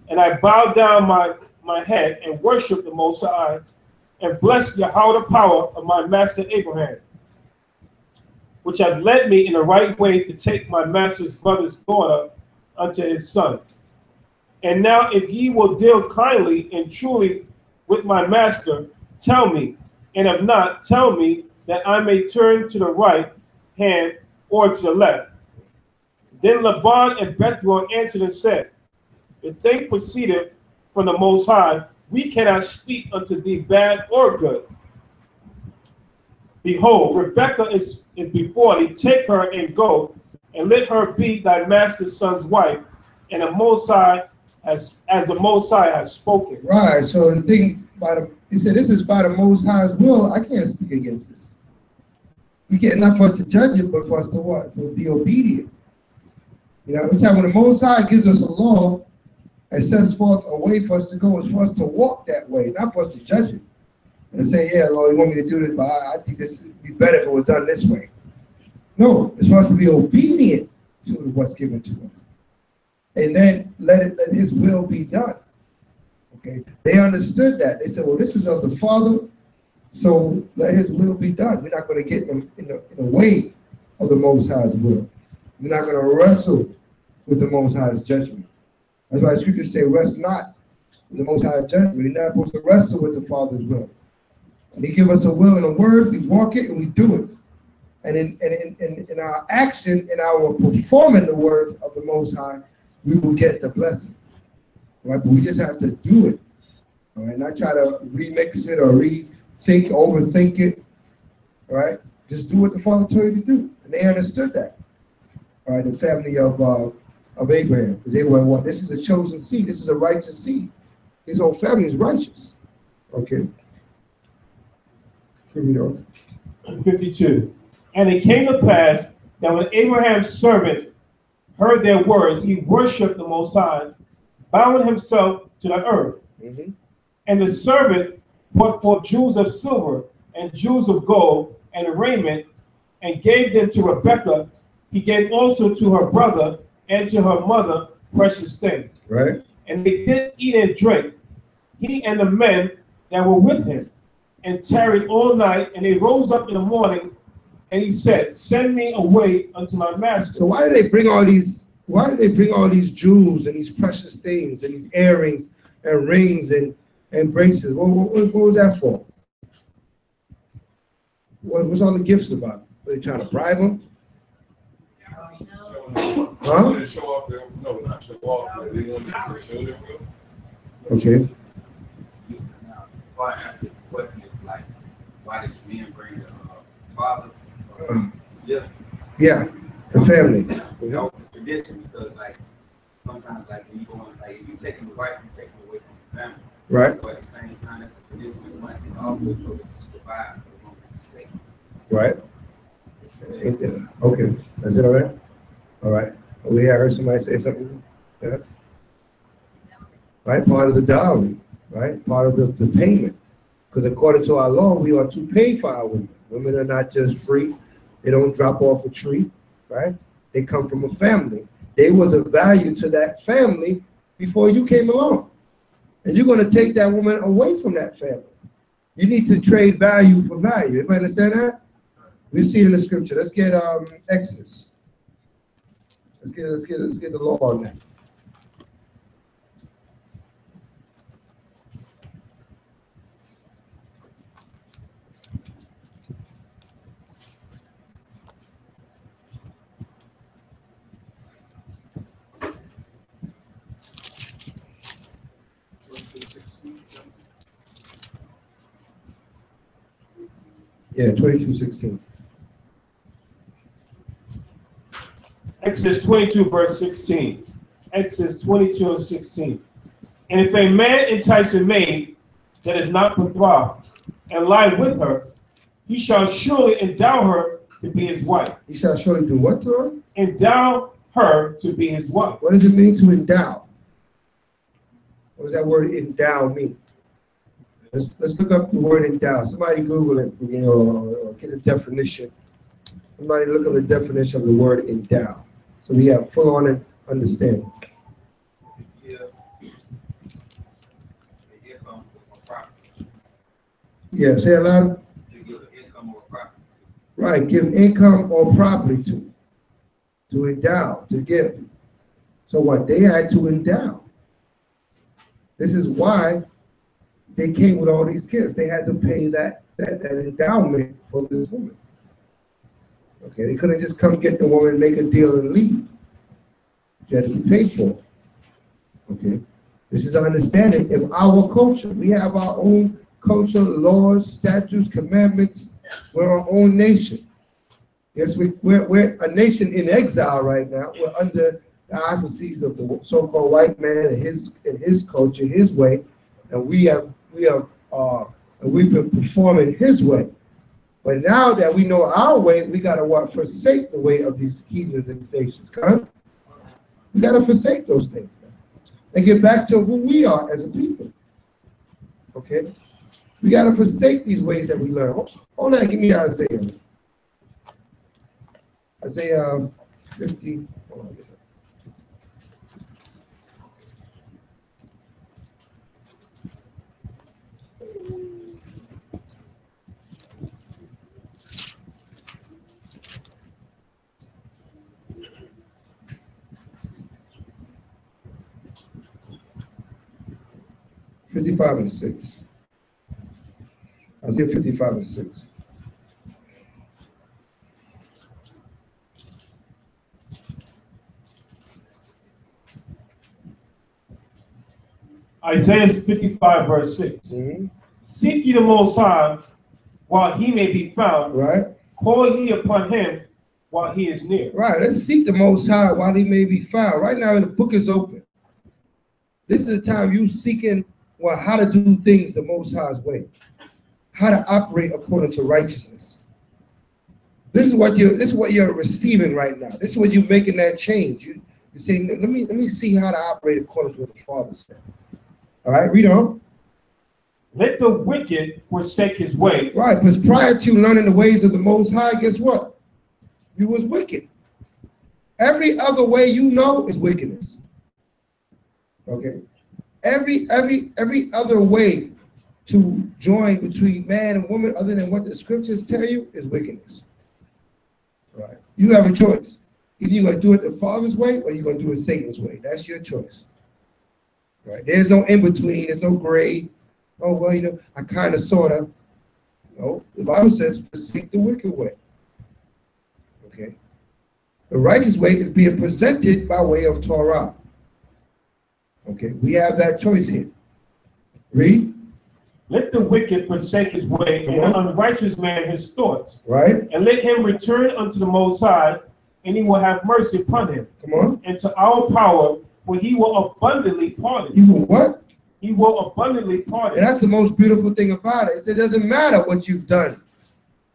And I bowed down my head and worshiped the Most High and blessed Yahweh the power of my master Abraham, which had led me in the right way to take my master's brother's daughter unto his son. And now if ye will deal kindly and truly with my master, tell me, and if not, tell me, that I may turn to the right hand or to the left. Then Laban and Bethuel answered and said, the thing proceedeth from the Most High. We cannot speak unto thee bad or good. Behold, Rebekah is before thee. Take her and go, and let her be thy master's son's wife, and the Most High as the Most High has spoken. Right. So the thing he said, this is by the Most High's will. I can't speak against this. We can't, not for us to judge it, but for us to what? For be obedient. You know, every time when the Most High gives us a law and sets forth a way for us to go, it's for us to walk that way, not for us to judge it and say, yeah, Lord, you want me to do this, but I think this would be better if it was done this way. No, it's for us to be obedient to what's given to us. And then let his will be done. Okay, they understood that. They said, well, this is of the Father, so let his will be done. We're not going to get in the way of the Most High's will. We're not going to wrestle with the Most High's judgment. That's why scriptures say, rest not with the Most High's judgment. We're not supposed to wrestle with the Father's will. And he gives us a will and a word, we walk it and we do it. And in our action, in our performing the word of the Most High, we will get the blessing. Right? But we just have to do it. All right, not try to remix it or rethink, overthink it. All right, just do what the Father told you to do. And they understood that. All right, the family of Abraham, because they were what? This is a chosen seed. This is a righteous seed. His whole family is righteous. Okay. Here we go. 52. And it came to pass that when Abraham's servant heard their words, he worshipped the Most High, bowing himself to the earth. Mm-hmm. And the servant brought forth jewels of silver and jewels of gold and raiment, and gave them to Rebekah. He gave also to her brother and to her mother precious things. Right. And they did eat and drink, he and the men that were with him, and tarried all night. And they rose up in the morning, and he said, send me away unto my master. So why do they bring all these? Why do they bring all these jewels and these precious things and these earrings and rings and bracelets? What was that for? What was all the gifts about? Were they trying to bribe them? Huh? To show off their, no, not show off. They wanted to show their will. Okay. Now, why after the question is like, why did men bring the fathers? Yeah, the family. You know, tradition, because like sometimes like when you go on, like if you taking the wife, you taking away from the family. Right. But at the same time, that's a tradition of money. And also so it's survive for the moment you take. Right. Okay. That's it, all right? All right. We heard somebody say something. Yeah. Right? Part of the dowry. Right? Part of the payment. Because according to our law, we are to pay for our women. Women are not just free. They don't drop off a tree. Right? They come from a family. They was of value to that family before you came along. And you're going to take that woman away from that family. You need to trade value for value. Everybody understand that? We see it in the scripture. Let's get Exodus. Let's get the law on that. Yeah, 22:16. Exodus 22, verse 16. Exodus 22 and 16. And if a man entice a maid that is not betrothed, and lie with her, he shall surely endow her to be his wife. He shall surely do what to her? Endow her to be his wife. What does it mean to endow? What does that word endow mean? Let's look up the word endow. Somebody Google it for me or get a definition. Somebody look up the definition of the word endow. So we have full on understanding. Yeah, say it loud. To give income or property. Right, give income or property to endow, to give. So what? They had to endow. This is why they came with all these gifts. They had to pay that endowment for this woman. Okay, they couldn't just come get the woman, make a deal, and leave. She had to be paid for. Okay, this is an understanding of our culture. We have our own culture, laws, statutes, commandments. We're our own nation. Yes, we're a nation in exile right now. We're under the auspices of the so-called white man and his culture, his way, and we've been performing his way. But now that we know our way, we gotta what? Forsake the way of these heathens and these nations. Come, we gotta forsake those things and get back to who we are as a people. Okay. We got to forsake these ways that we learn. Hold on, give me Isaiah. Isaiah 50. Hold on. 55 and 6. Isaiah 55 and 6. Isaiah 55, verse 6. Mm-hmm. Seek ye the Most High while he may be found. Right. Call ye upon him while he is near. Right. Let's seek the Most High while he may be found. Right now, the book is open. This is the time you seeking how to do things the Most High's way, how to operate according to righteousness. This is what you're receiving right now. This is what you're making that change. You're saying, let me see how to operate according to what the Father said. All right, read on. Let the wicked forsake his way. Right, because prior to learning the ways of the Most High, guess what? You was wicked. Every other way you know is wickedness. Okay, every other way to join between man and woman, other than what the scriptures tell you, is wickedness. Right? You have a choice. Either you're gonna do it the Father's way, or you're gonna do it Satan's way. That's your choice. Right? There's no in between. There's no gray. Oh well, I kind of, sort of. No, the Bible says, forsake the wicked way. Okay. The righteous way is being presented by way of Torah. Okay, we have that choice here. Read. Let the wicked forsake his way, and the unrighteous man his thoughts. Right. And let him return unto the Most High, and he will have mercy upon him. Come on. And to our power, for he will abundantly pardon. He will what? He will abundantly pardon. And that's the most beautiful thing about it. Is it doesn't matter what you've done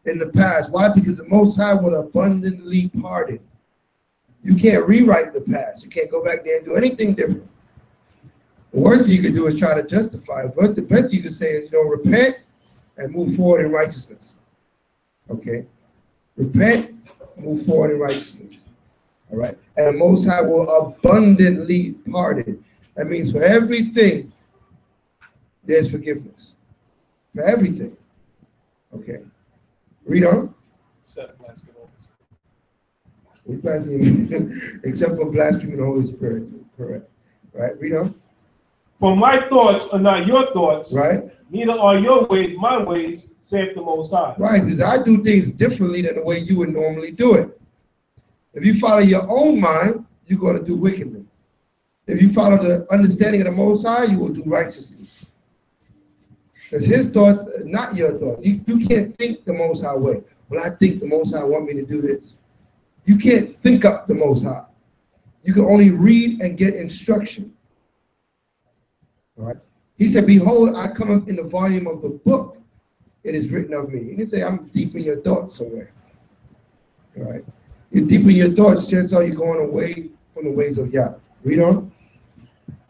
in the past. Why? Because the Most High will abundantly pardon. You can't rewrite the past. You can't go back there and do anything different. The worst thing you can do is try to justify it. But the best you can say is, repent and move forward in righteousness. Okay? Repent, move forward in righteousness. All right? And the Most High will abundantly pardon. That means for everything, there's forgiveness. For everything. Okay? Read on. Except for blaspheming the Holy Spirit. Correct. Right? Read on. For my thoughts are not your thoughts, right? Neither are your ways my ways, saith the Most High. Right, because I do things differently than the way you would normally do it. If you follow your own mind, you're going to do wickedly. If you follow the understanding of the Most High, you will do righteously. Because his thoughts are not your thoughts. You can't think the Most High way. Well, I think the Most High want me to do this. You can't think up the Most High. You can only read and get instruction. All right. He said, behold, I cometh in the volume of the book. It is written of me. He didn't say, I'm deep in your thoughts somewhere. All right. You're deep in your thoughts, chances are you're going away from the ways of Yah. Read on.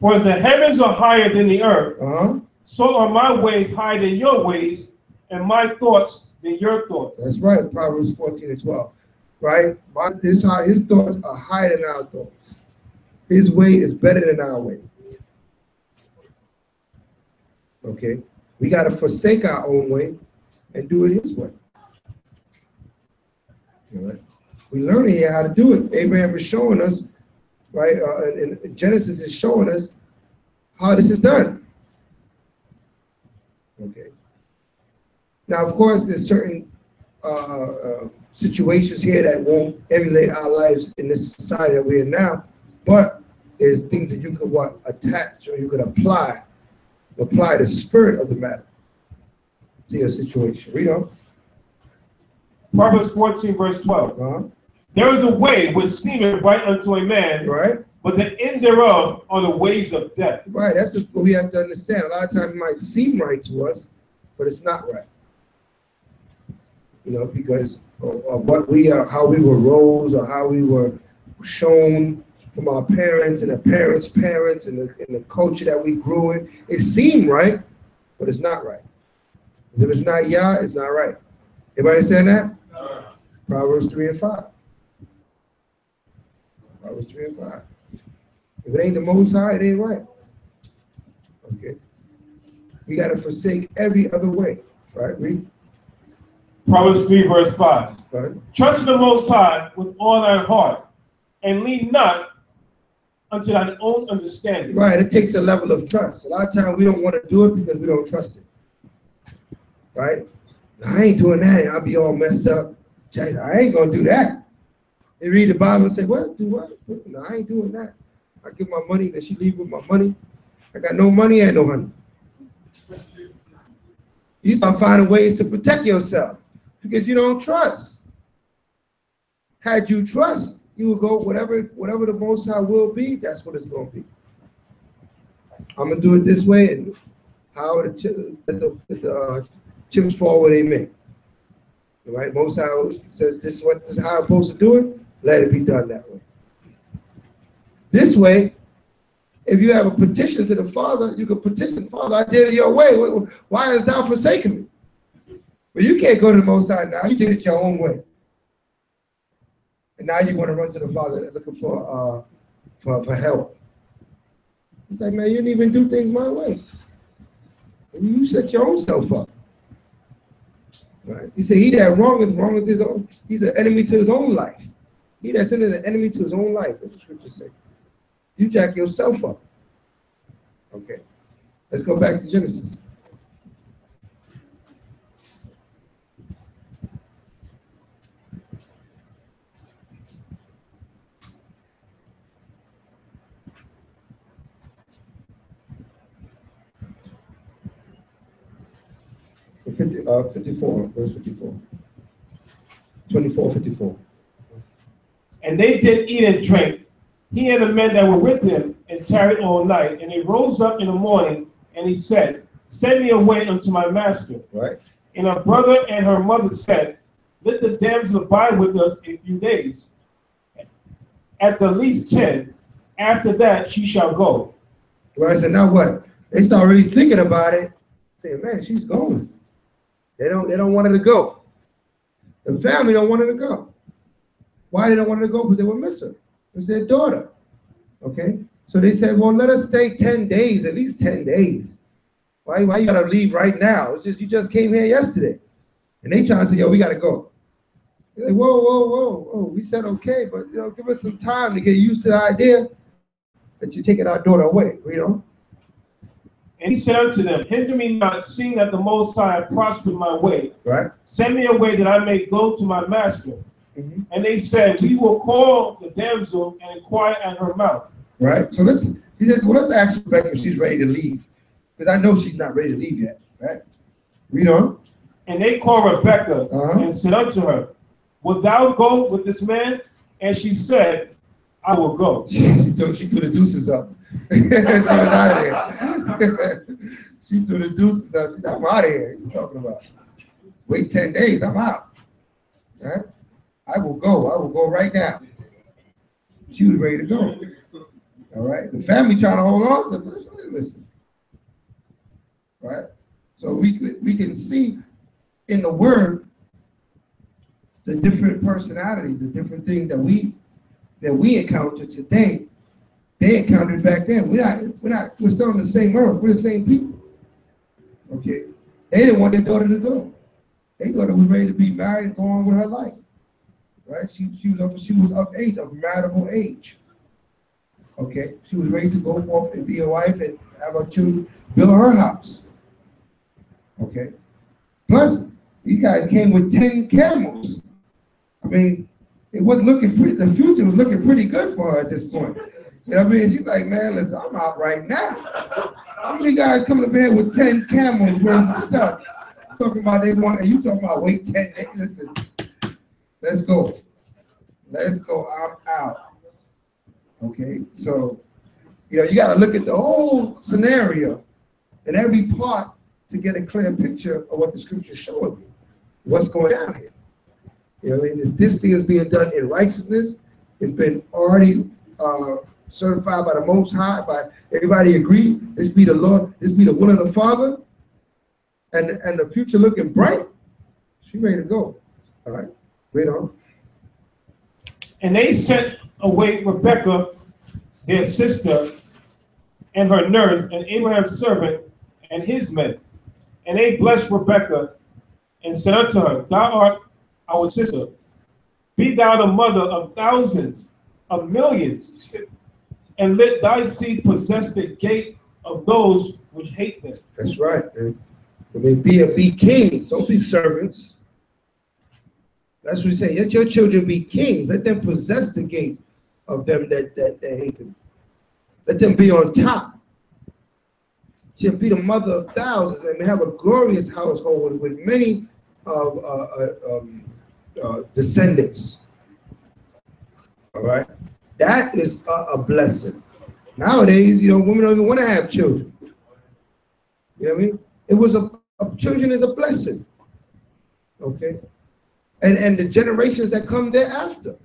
For as the heavens are higher than the earth, so are my ways higher than your ways, and my thoughts than your thoughts. That's right, Proverbs 14:12. Right? His thoughts are higher than our thoughts. His way is better than our way. Okay? We got to forsake our own way and do it his way. All right? We're learning here how to do it. Abraham is showing us, right? And Genesis is showing us how this is done. Okay. Now, of course, there's certain situations here that won't emulate our lives in this society that we're in now, but there's things that you could attach or you could apply the spirit of the matter to your situation. Read on. Proverbs 14, verse 12. There is a way which seemeth right unto a man, right? But the end thereof are the ways of death. Right, that's what we have to understand. A lot of times it might seem right to us, but it's not right. You know, because of what we are, how we were raised, or how we were shown from our parents and the parents' parents and the culture that we grew in. It seemed right, but it's not right. If it's not Yah, it's not right. Everybody understand that? Proverbs 3 and 5. Proverbs 3 and 5. If it ain't the Most High, it ain't right. Okay. We got to forsake every other way. Right? Read. Proverbs 3, verse 5. Right. Trust in the Most High with all thine heart, and lean not unto thine own understanding. Right. It takes a level of trust. A lot of times we don't want to do it because we don't trust it. Right? I ain't doing that. I'll be all messed up. I ain't going to do that. They read the Bible and say, what? Do what? No, I ain't doing that. I give my money, then she leave with my money. I got no money and no honey. You start finding ways to protect yourself because you don't trust. Had you trust, you would go whatever the Most High will be, that's what it's going to be. I'm going to do it this way, and how the chips fall where they may. All right? Most High says this is how I'm supposed to do it, let it be done that way. This way, if you have a petition to the Father, you can petition the Father, I did it your way. Why hast thou forsaken me? Well, you can't go to the Most High now. You did it your own way. And now you want to run to the Father looking for help. It's like, man, you didn't even do things my way. You set your own self up. Right? He said, he that wrongeth his own, he's an enemy to his own life. He that sinneth is an enemy to his own life. That's what the scripture says. You jack yourself up. Okay. Let's go back to Genesis. So 54, verse 54. 24:54. And they did eat and drink, he and the men that were with him, and tarried all night. And they rose up in the morning, and he said, send me away unto my master. Right. And her brother and her mother said, let the damsel abide with us a few days, at the least 10. After that, she shall go. Right. So now what? They start really thinking about it. Saying, man, she's going. They don't want her to go. The family don't want her to go. Why they don't want her to go? Because they will miss her. It's their daughter. Okay? So they said, well, let us stay 10 days, at least 10 days. Why you gotta leave right now? It's just you just came here yesterday. And they trying to say, yo, we gotta go. They're like, whoa. We said okay, but give us some time to get used to the idea that you're taking our daughter away, And he said unto them, hinder me not, seeing that the Most High hath prospered my way. Right. Send me away that I may go to my master. Mm-hmm. And they said, we will call the damsel and inquire at her mouth. Right. So he says, well, let's ask Rebecca if she's ready to leave. Because I know she's not ready to leave yet. Right. Read on. And they called Rebekah Uh-huh. and said unto her, Wilt thou go with this man? And she said, I will go. She threw the deuces up. She was out of there. She threw the deuces up. She said, I'm out of here. What are you talking about? Wait 10 days, I'm out. Right? I will go. I will go right now. She was ready to go. All right. The family trying to hold on to her. Listen. Right? So we can see in the word the different personalities, the different things that we encounter today, they encountered back then. We're still on the same earth. We're the same people. Okay. They didn't want their daughter to go. They thought it was ready to be married and go on with her life. Right? She was of age, of marital age. Okay. She was ready to go forth and be a wife and have her children, build her house. Okay. Plus, these guys came with 10 camels. I mean, it was looking pretty, the future was looking pretty good for her at this point. You know what I mean? She's like, man, listen, I'm out right now. How many guys coming up here with 10 camels worth of stuff? Talking about they want, and you talking about wait 10 days. Listen, let's go. Let's go, I'm out. Okay, so, you know, you got to look at the whole scenario and every part to get a clear picture of what the scripture showing you. What's going on here. You know, and this thing is being done in righteousness. It's been already certified by the Most High, by everybody agreed. This be the Lord, this be the will of the Father, and the future looking bright. She ready to go. All right, read on. And they sent away Rebekah, their sister, and her nurse, and Abraham's servant, and his men. And they blessed Rebekah, and said unto her, Thou art our sister. Be thou the mother of thousands, of millions, and let thy seed possess the gate of those which hate them. That's right. Man. I mean, be kings, don't be servants. That's what we say. Let your children be kings. Let them possess the gate of them that hate them. Let them be on top. She'll be the mother of thousands and have a glorious household with many descendants. All right, that is a blessing. Nowadays, you know, women don't even want to have children. You know what I mean? It was children is a blessing. Okay, and the generations that come thereafter,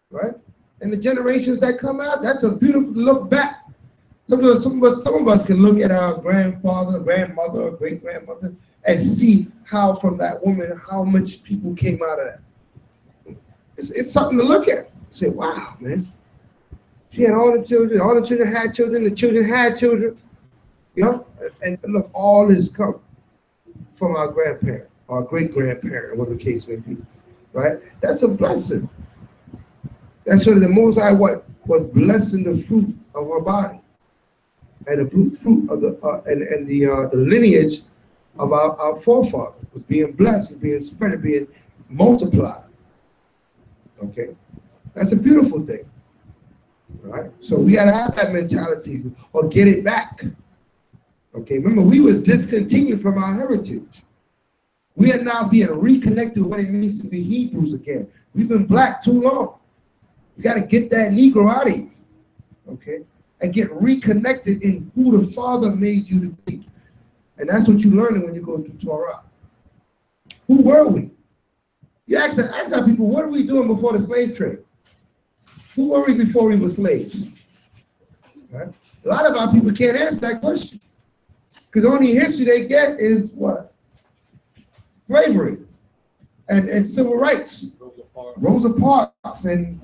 right? And the generations that come out, that's a beautiful look back. Some of us can look at our grandfather, grandmother, great grandmother, and see how from that woman, how much people came out of that. It's something to look at. Say, wow, man. She had all the children had children, the children had children. You know, and look, all this come from our grandparent, our great grandparent, whatever the case may be. Right? That's a blessing. That's sort of the Most High was blessing the fruit of our body. And the fruit of the lineage of our forefathers was being blessed, being spread, being multiplied. Okay, that's a beautiful thing, right? So we gotta have that mentality or get it back. Okay, remember we was discontinued from our heritage. We are now being reconnected with what it means to be Hebrews again. We've been black too long. We gotta get that Negro out of you. Okay. And get reconnected in who the Father made you to be. And that's what you're learning when you go to Torah. Who were we? You ask our people, what are we doing before the slave trade? Who were we before we were slaves? Right? A lot of our people can't answer that question. Because the only history they get is what? Slavery and civil rights. Rosa Parks and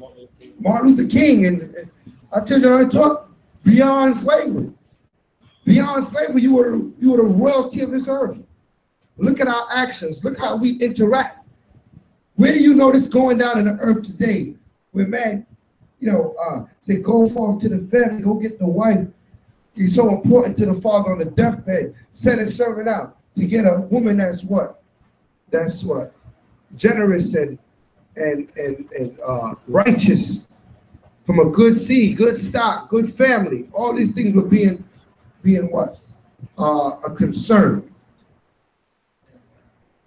Martin Luther King. And our children are taught beyond slavery. Beyond slavery, you were the royalty of this earth. Look at our actions. Look how we interact. Where do you know this going down in the earth today? Where man, you know, say go forth to the family, go get the wife. He's so important to the father on the deathbed. Send his servant out to get a woman that's what? That's what? Generous and righteous. From a good seed, good stock, good family. All these things were being what? A concern.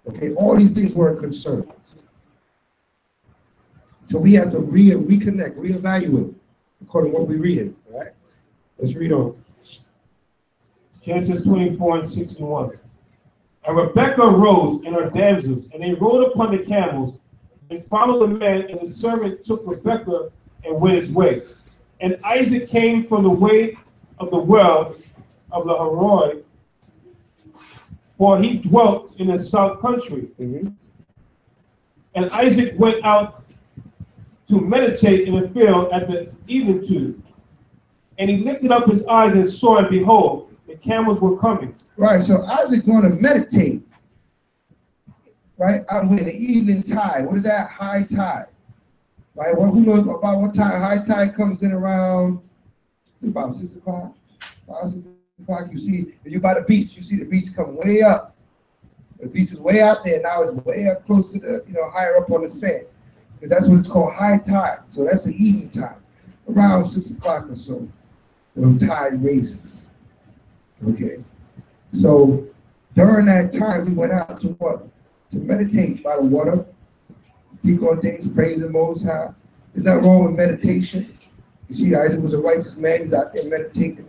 Okay, all these things were a concern. So we have to reconnect, reevaluate according to what we're reading. All right, let's read on. Genesis 24:61. And Rebekah rose and her damsels, and they rode upon the camels, and followed the man, and the servant took Rebekah and went his way. And Isaac came from the way of the well of the Haroi, for he dwelt in the south country. Mm-hmm. And Isaac went out to meditate in the field at the eventide. And he lifted up his eyes and saw, and behold, the camels were coming. Right, so Isaac going to meditate, right, out in the evening tide. What is that? High tide. Right, well, who knows about what time high tide comes in around about 6 o'clock? About 6 o'clock, you see, if you're by the beach, you see the beach come way up. The beach is way out there, now it's way up close to the, higher up on the sand. Because that's what it's called, high tide. So that's the evening time, around 6 o'clock or so, when the tide raises. Okay. So during that time, we went out to what? To meditate by the water, think on things, praise the Most High. There's nothing wrong with meditation. You see, Isaac was a righteous man. He's out there meditating,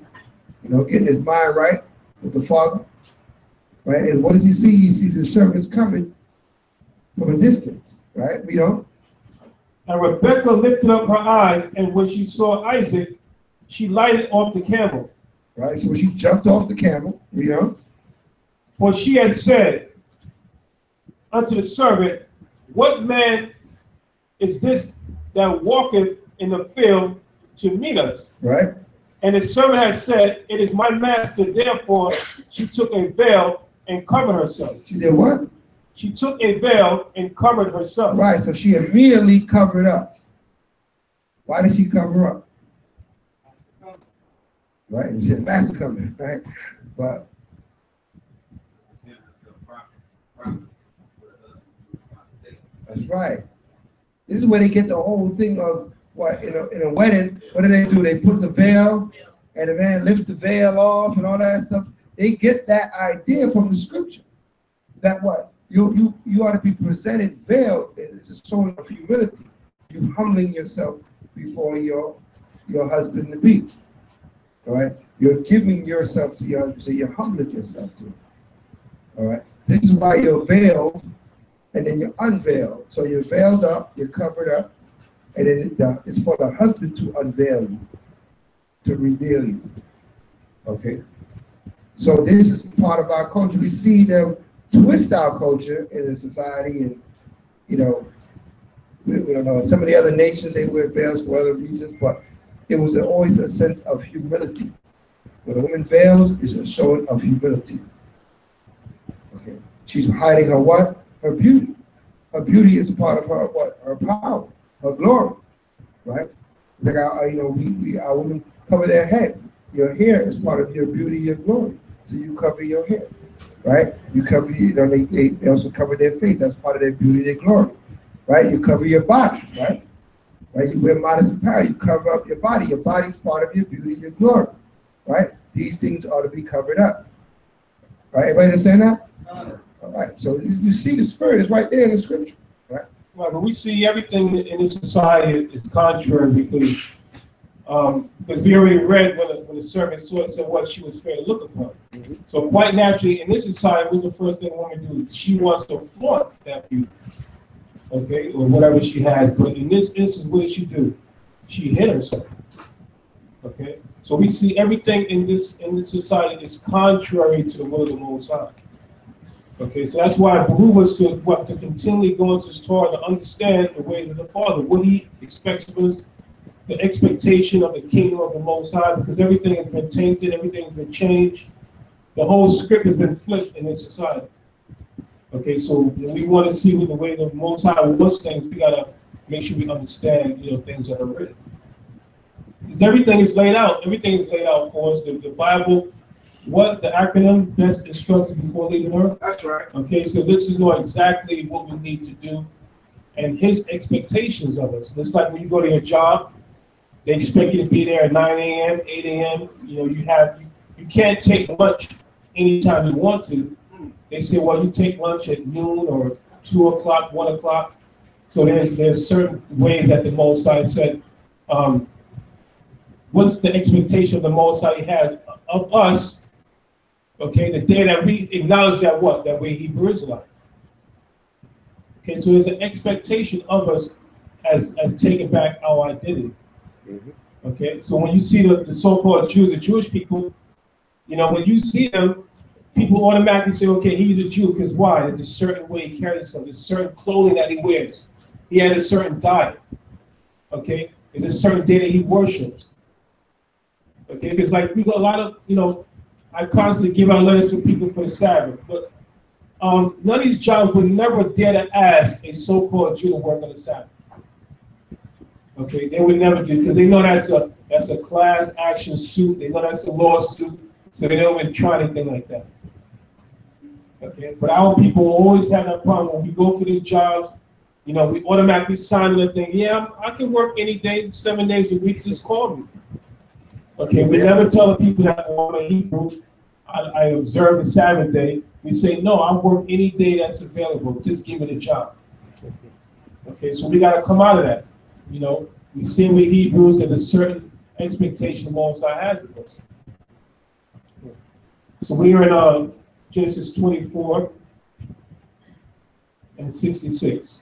getting his mind right with the Father. Right? And what does he see? He sees his servants coming from a distance. Right? And Rebekah lifted up her eyes, and when she saw Isaac, she lighted off the camel. Right, so she jumped off the camel, For she had said unto the servant, what man is this that walketh in the field to meet us? Right. And the servant had said, it is my master. Therefore, she took a veil and covered herself. She did what? She took a veil and covered herself. Right, so she immediately covered up. Why did she cover up? Right, you said master coming, right? But that's right. This is where they get the whole thing of what in a wedding. What do? They put the veil, and the man lifts the veil off, and all that stuff. They get that idea from the scripture. That what you ought to be presented veiled. It's a sign of humility. You humbling yourself before your husband to be. All right, you're giving yourself to your husband, so you're humbling yourself to him. All right, this is why you're veiled, and then you're unveiled. So you're veiled up, you're covered up, and then it's for the husband to unveil you, to reveal you. Okay, so this is part of our culture. We see them twist our culture in the society, and we don't know. Some of the other nations, they wear veils for other reasons, but it was always a sense of humility. When a woman veils, it's a showing of humility. Okay, she's hiding her what? Her beauty. Her beauty is part of her what? Her power, her glory, right? Like our women cover their heads. Your hair is part of your beauty, your glory. So you cover your hair, right? You cover, they also cover their face. That's part of their beauty, their glory, right? You cover your body, right? Right? You wear modest apparel. You cover up your body. Your body's part of your beauty, your glory, right? These things ought to be covered up, right? Everybody understand that? All right. So you see the spirit is right there in the scripture, right? Right, but we see everything in this society is contrary because we already read when the servant saw it, said what she was fair to look upon. Mm-hmm. So quite naturally, in this society, what's the first thing a woman do? She wants to flaunt that beauty. Okay, or whatever she has, but in this instance, what did she do? She hid herself. Okay, so we see everything in this society is contrary to the will of the Most High. Okay, so that's why it behooves us to continually go into this Torah to understand the ways of the Father, what He expects of us, the expectation of the kingdom of the Most High, because everything has been tainted, everything has been changed. The whole script has been flipped in this society. Okay, so when we want to see with the way the Most High wants things, we gotta make sure we understand, things that are written. Because everything is laid out. Everything is laid out for us. The Bible, what the acronym, best instructions before leaving earth. That's right. Okay, so this is know exactly what we need to do, and His expectations of us. It's like when you go to your job, they expect you to be there at 9 a.m., 8 a.m. You can't take lunch anytime you want to. they say, well, you take lunch at noon or 2 o'clock, 1 o'clock. So there's certain ways that the Most High said, what's the expectation of the Most High has of us, okay, the day that we acknowledge that what? That we're Hebrew Israelites. Okay, so there's an expectation of us as taking back our identity. Okay, so when you see the so-called Jews, the Jewish people, you know, when you see them, people automatically say, okay, he's a Jew, because why? There's a certain way he carries himself, there's certain clothing that he wears. He has a certain diet. Okay, there's a certain day that he worships. Okay, because like we got a lot of, you know, I constantly give out letters to people for the Sabbath, but none of these jobs would never dare to ask a so-called Jew to work on the Sabbath. Okay, they would never do, because they know that's a class action suit. They know that's a lawsuit, so they don't even try anything like that. Okay, but our people always have that problem. When we go for these jobs, you know, we automatically sign the thing. Yeah, I can work any day, 7 days a week. Just call me. Okay, we never tell the people that I'm a Hebrew. I observe the Sabbath day. We say, no, I work any day that's available. Just give me the job. Okay, so we got to come out of that. You know, we see with Hebrews there's a certain expectation the Most High has of us. So we are in Genesis 24 and 66.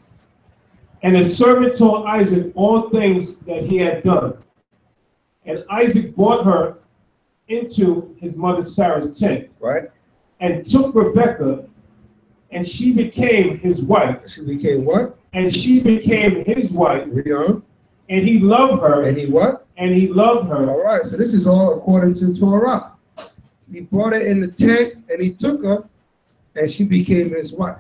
And the servant told Isaac all things that he had done. And Isaac brought her into his mother Sarah's tent. Right. And took Rebekah, and she became his wife. She became what? And she became his wife. Read on. And he loved her. And he what? And he loved her. All right, so this is all according to Torah. He brought her in the tent, and he took her, and she became his wife.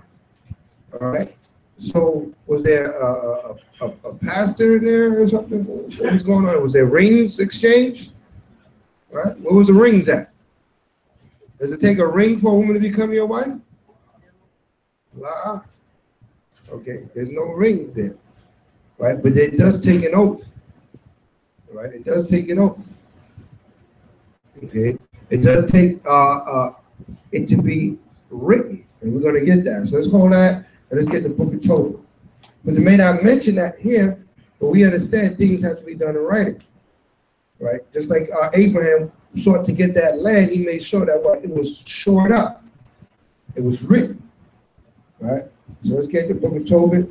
All right. So was there a pastor there or something? What was going on? Was there rings exchanged? Right? Where was the rings at? Does it take a ring for a woman to become your wife? La. Okay, there's no ring there. Right? But it does take an oath. Right? It does take an oath. Okay? It does take it to be written. And we're going to get that. So let's hold that and let's get the book of Tobit. Because it may not mention that here, but we understand things have to be done in writing. Right? Just like Abraham sought to get that land, he made sure that what it was shored up. It was written. Right? So let's get the book of Tobit.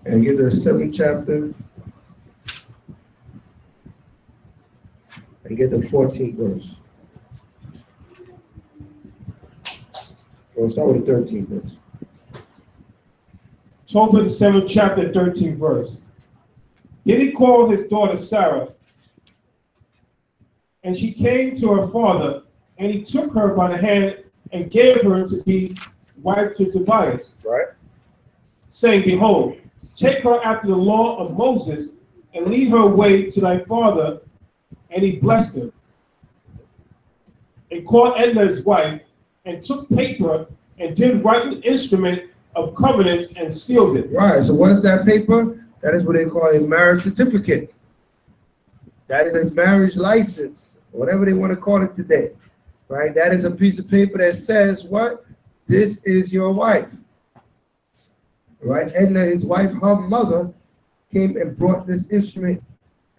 And get the 7th chapter. And get the 14th verse. We'll start with the 13th verse. Tobit, the 7th chapter, 13th verse. Then he called his daughter Sarah, and she came to her father, and he took her by the hand and gave her to be wife to Tobias. Right. Saying, behold, take her after the law of Moses, and lead her away to thy father. And he blessed her. And called Edna his wife, and took paper, and did write an instrument of covenants, and sealed it. Right. So what's that paper? That is what they call a marriage certificate. That is a marriage license, whatever they want to call it today. Right? That is a piece of paper that says what? This is your wife. Right? Edna, his wife, her mother, came and brought this instrument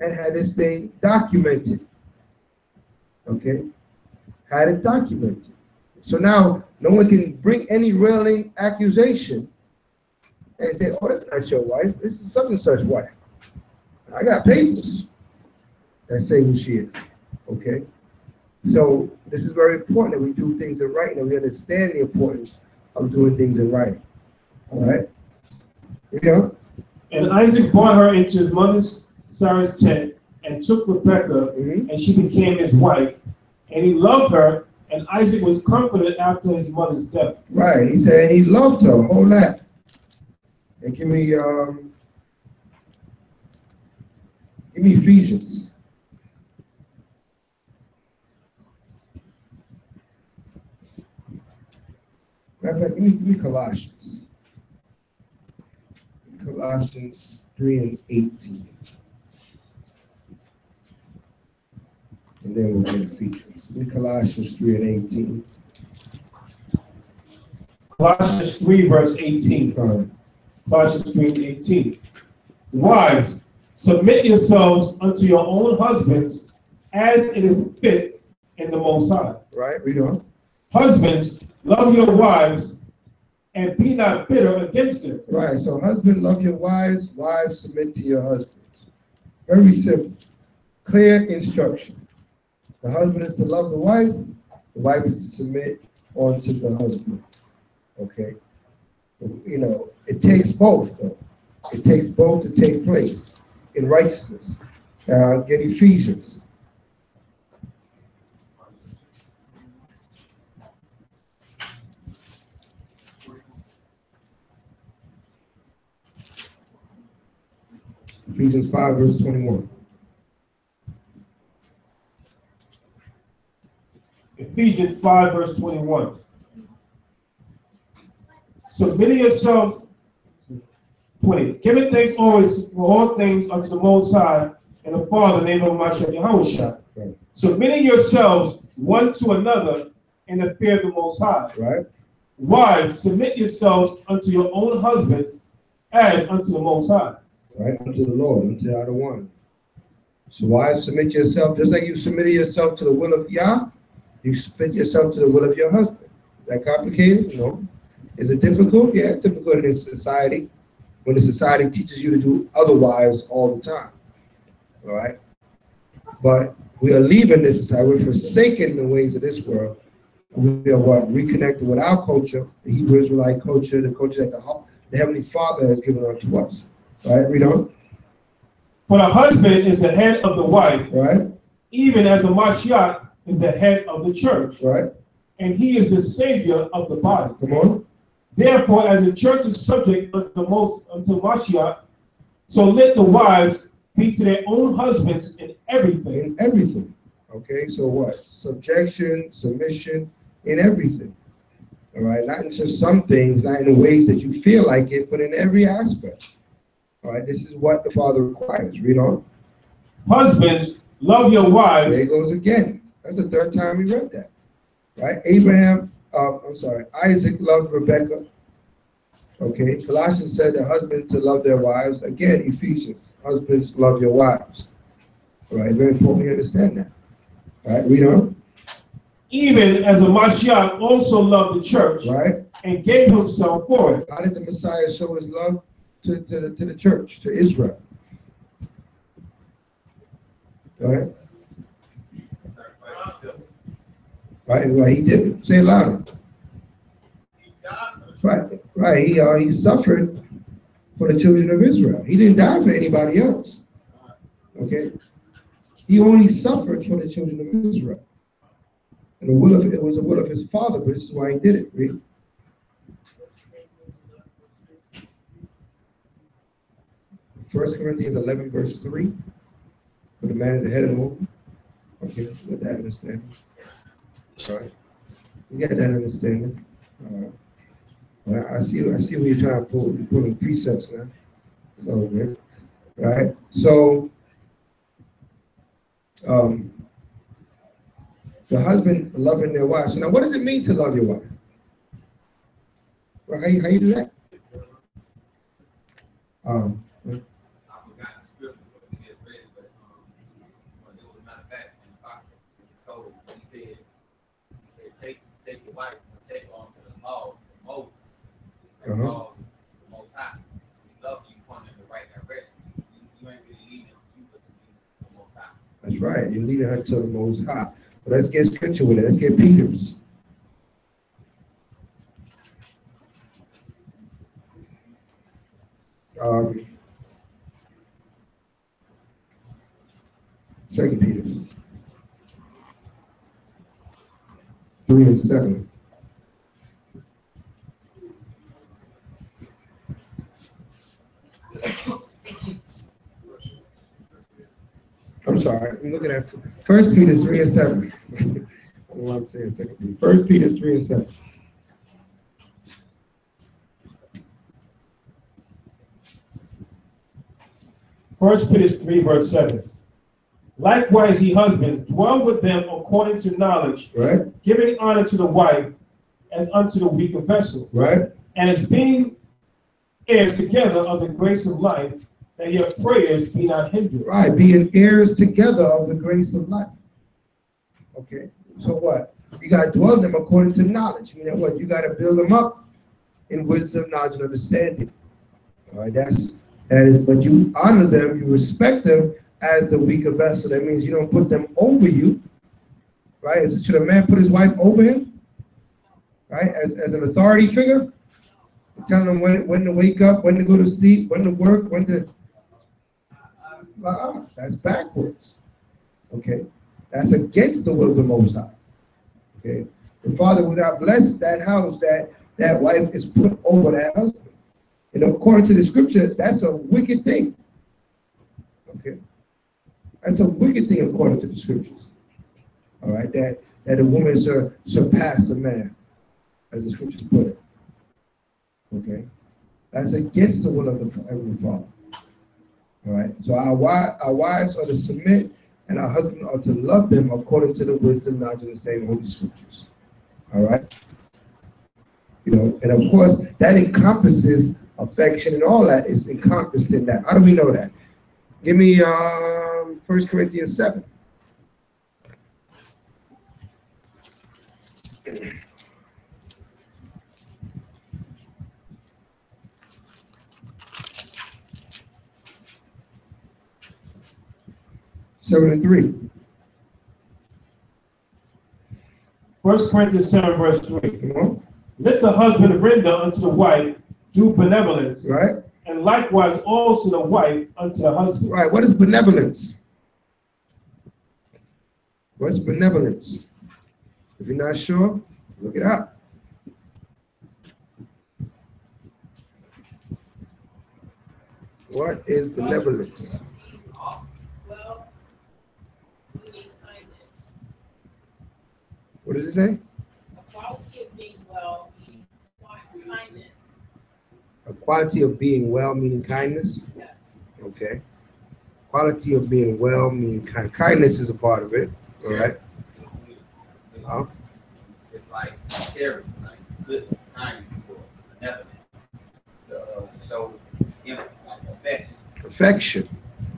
and had this thing documented. Okay? Had it documented. So now, no one can bring any railing accusation and say, oh, that's not your wife. This is such and such wife. I got papers that say who she is. Okay? So this is very important that we do things in writing and we understand the importance of doing things in writing. All right? You know? And Isaac brought her into his mother Sarah's tent and took Rebekah, and she became his wife. And he loved her, and Isaac was comforted after his mother's death. Right. He said he loved her. Hold that. And give me Ephesians. Matter of fact, give me Colossians. Colossians 3 and 18. And then we'll get Ephesians. Colossians 3 and 18. Colossians 3, verse 18. Colossians 3 and 18. Wives, submit yourselves unto your own husbands as it is fit in the Most High. Right, read on. Husbands, love your wives and be not bitter against them. Right, so husband, love your wives. Wives, submit to your husbands. Very simple. Clear instruction. The husband is to love the wife is to submit onto the husband. Okay? You know, it takes both, though. It takes both to take place in righteousness. Get Ephesians. Ephesians 5, verse 21. Ephesians 5, verse 21. Submitting yourselves, 20. Giving thanks always for all things unto the Most High and the Father, in the name of Mashiach Yahushua. Right. Submitting yourselves one to another in the fear of the Most High. Right. Wives, submit yourselves unto your own husbands as unto the Most High. Right, unto the Lord, unto the other one. So wives, submit yourself, just like you submitted yourself to the will of Yah, you submit yourself to the will of your husband. Is that complicated? No. Is it difficult? Yeah, it's difficult in this society, when the society teaches you to do otherwise all the time. All right? But we are leaving this society, we're forsaking the ways of this world. We are what? Reconnected with our culture, the Hebrew Israelite culture, the culture that the Heavenly Father has given unto us. Right, read on. For the husband is the head of the wife, Right. Even as the Mashiach is the head of the church. Right. And he is the savior of the body. Come on. Therefore, as the church is subject unto Mashiach, so let the wives be to their own husbands in everything. In everything. Okay, so what? Subjection, submission, in everything. All right, not in just some things, not in the ways that you feel like it, but in every aspect. All right, this is what the Father requires. Read on. Husbands, love your wives. There it goes again. That's the third time we read that. Right? Isaac loved Rebekah. Okay, Colossians said the husbands to love their wives. Again, Ephesians, husbands, love your wives. All right, very important to understand that. All right, read on. Even as the Mashiach also loved the church, right, and gave himself for it. How did the Messiah show his love to the church, to Israel? All right. Right, he did. Say it louder. Right. He suffered for the children of Israel. He didn't die for anybody else. Okay. He only suffered for the children of Israel. And it was the will of his Father, but this is why he did it. Read. First Corinthians 11, verse 3. For the man is the head of the woman. Okay, let that understanding. All right. You got that understanding. Well, I see where you're trying to pull. You're pulling precepts now. So good. Right? So the husband loving their wife. So now what does it mean to love your wife? Well, how you do that? Take your wife and take on to the law of Moses. The law of the Most High. We love you, point in the right direction. You ain't really leading you, but the Most High. That's right. You're leading her to the Most High. But let's get scripture with it. Let's get Peter's. Second Peter 3 and 7. I'm sorry, I'm looking at 1 Peter 3 and 7. I don't know why I'm saying 2 Peter. 1 Peter 3 and 7. 1 Peter 3, verse 7. Likewise, ye husbands, dwell with them according to knowledge, right, giving honor to the wife as unto the weaker vessel, right, and as being heirs together of the grace of life, that your prayers be not hindered. right. Being heirs together of the grace of life. Okay, so what? You got to dwell them according to knowledge. You know what? You got to build them up in wisdom, knowledge, and understanding. All right, that is, but you honor them, you respect them as the weaker vessel. That means you don't put them over you, right? Should a man put his wife over him, right? As an authority figure, telling him when to wake up, when to go to sleep, when to work, when to. That's backwards. Okay, that's against the will of the Most High. Okay, the Father would not bless that house that wife is put over that husband. And according to the scripture, that's a wicked thing. Okay. That's a wicked thing according to the scriptures. All right, that a woman surpass a man, as the scriptures put it. Okay. That's against the will of the Heavenly Father. All right. So our wives are to submit, and our husbands are to love them according to the wisdom, knowledge, and understanding of Holy Scriptures. All right. You know, and of course that encompasses affection, and all that is encompassed in that. How do we know that? Give me 1 Corinthians 7. Seven and 3. 1 Corinthians 7, verse 3. Come on. Let the husband render unto the wife due benevolence, Right. and likewise also the wife unto the husband. Right. What is benevolence? What's benevolence? If you're not sure, look it up. What is benevolence? What does it say? A quality of being well, kindness. A quality of being well, meaning kindness? Yes. Okay. Quality of being well, meaning kindness is a part of it. All right. It's like charity, like goodness, kindness, or benevolence. So, like affection. Affection,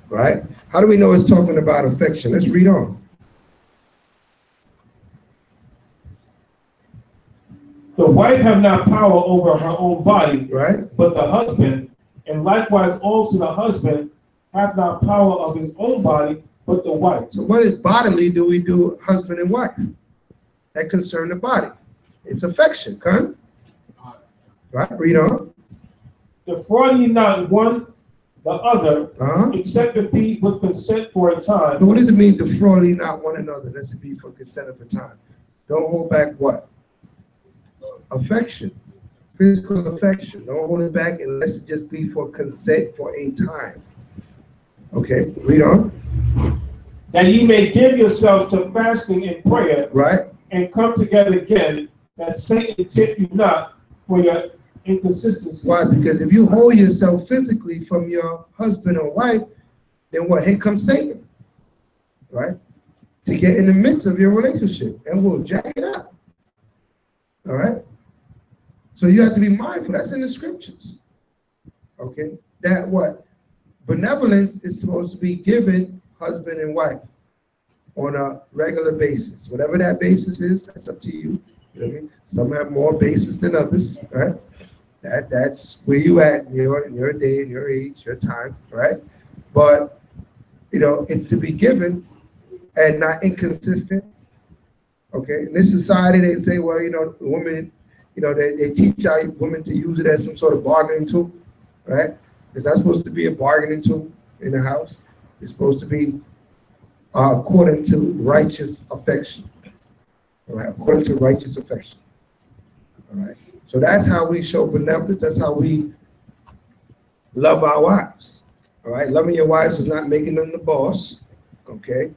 right? How do we know it's talking about affection? Let's read on. The wife have not power over her own body, Right? but the husband, and likewise also the husband have not power of his own body, but the wife. So what is bodily do we do husband and wife? That concern the body. It's affection, correct? Right? Read on. Defraud ye not one the other, Uh-huh. except it be with consent for a time. So what does it mean, defrauding not one another? Let's be for consent of a time. Don't hold back what? Affection. Physical affection. Don't hold it back unless it just be for consent for a time. Okay, read on. That ye may give yourselves to fasting and prayer, Right? and come together again, that Satan tempt you not for your inconsistency. Why? Because if you hold yourself physically from your husband or wife, then what? Here comes Satan, right? To get in the midst of your relationship and will jack it up. All right? So you have to be mindful. That's in the scriptures. Okay? That what? Benevolence is supposed to be given husband and wife on a regular basis. Whatever that basis is, that's up to you. You know what I mean? Some have more basis than others, right? That's where you at in your day, in your age, your time, right? But it's to be given and not inconsistent. Okay, in this society they say, well, women, they teach our women to use it as some sort of bargaining tool, right? It's not supposed to be a bargaining tool in the house. It's supposed to be according to righteous affection. All right, according to righteous affection. All right. So that's how we show benevolence. That's how we love our wives. All right. Loving your wives is not making them the boss. Okay.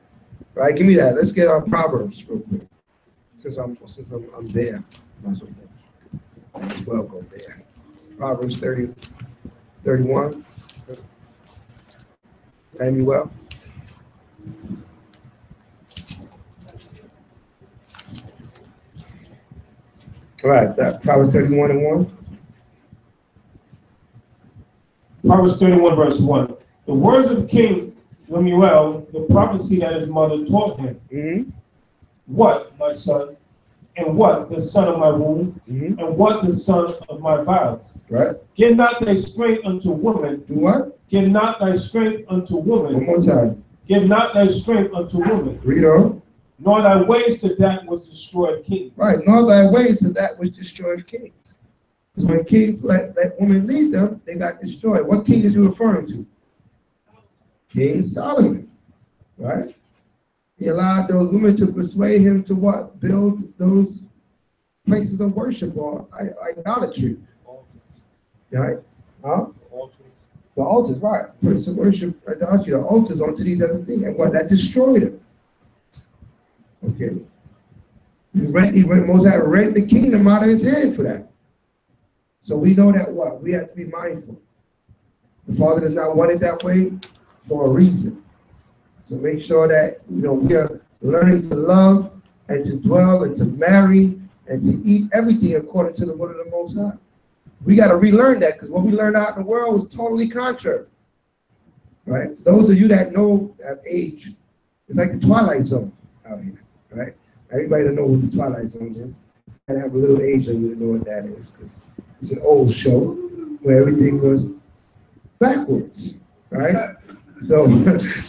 All right. Give me that. Let's get our Proverbs real quick. Since I'm there. Might as well go there. Proverbs 30, 31. Samuel. All right, that Proverbs 31 and 1. Proverbs 31, verse 1. The words of King Lemuel, the prophecy that his mother taught him. Mm-hmm. What, my son, and what, the son of my womb, Mm-hmm. and what, the son of my vows? Right. Give not thy strength unto woman. Do what? Give not thy strength unto woman. One more time. Give not thy strength unto woman. Read on. Nor thy ways to that which destroyed kings. Right. Nor thy ways to that which destroys kings. Because when kings let women lead them, they got destroyed. What king is you referring to? King Solomon. Right? He allowed those women to persuade him to what? Build those places of worship or idolatry. Right? Huh? The altars, right. Places of worship, idolatry, the altars onto these other things. And what? That destroyed him. Okay. Moses rent the kingdom out of his hand for that. So we know that what? We have to be mindful. The Father does not want it that way for a reason. So make sure that we are learning to love and to dwell and to marry and to eat everything according to the word of the Most High. We got to relearn that because what we learned out in the world was totally contrary. Right? Those of you that know at age, it's like the Twilight Zone out here. Right? Everybody that knows what the Twilight Zone is. I have a little age of you to know what that is because it's an old show where everything was backwards. Right? So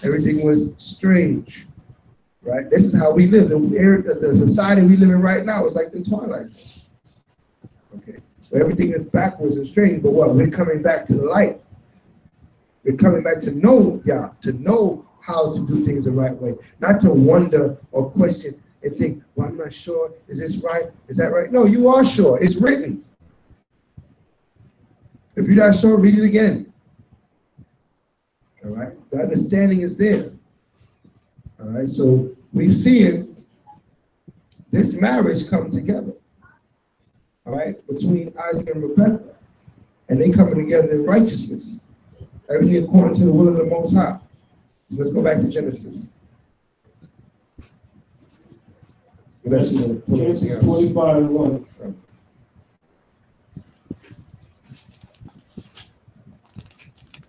everything was strange. Right? This is how we live. The society we live in right now is like the Twilight Zone. Okay. So everything is backwards and strange, but what? We're coming back to the light. We're coming back to know Yah, to know how to do things the right way, not to wonder or question and think, well, I'm not sure. Is this right? Is that right? No, you are sure. It's written. If you're not sure, read it again. All right? The understanding is there. All right? So we see it, this marriage come together. All right? Between Isaac and Rebekah. And they coming together in righteousness. Everything according to the will of the Most High. So let's go back to Genesis. Genesis 25 and 1.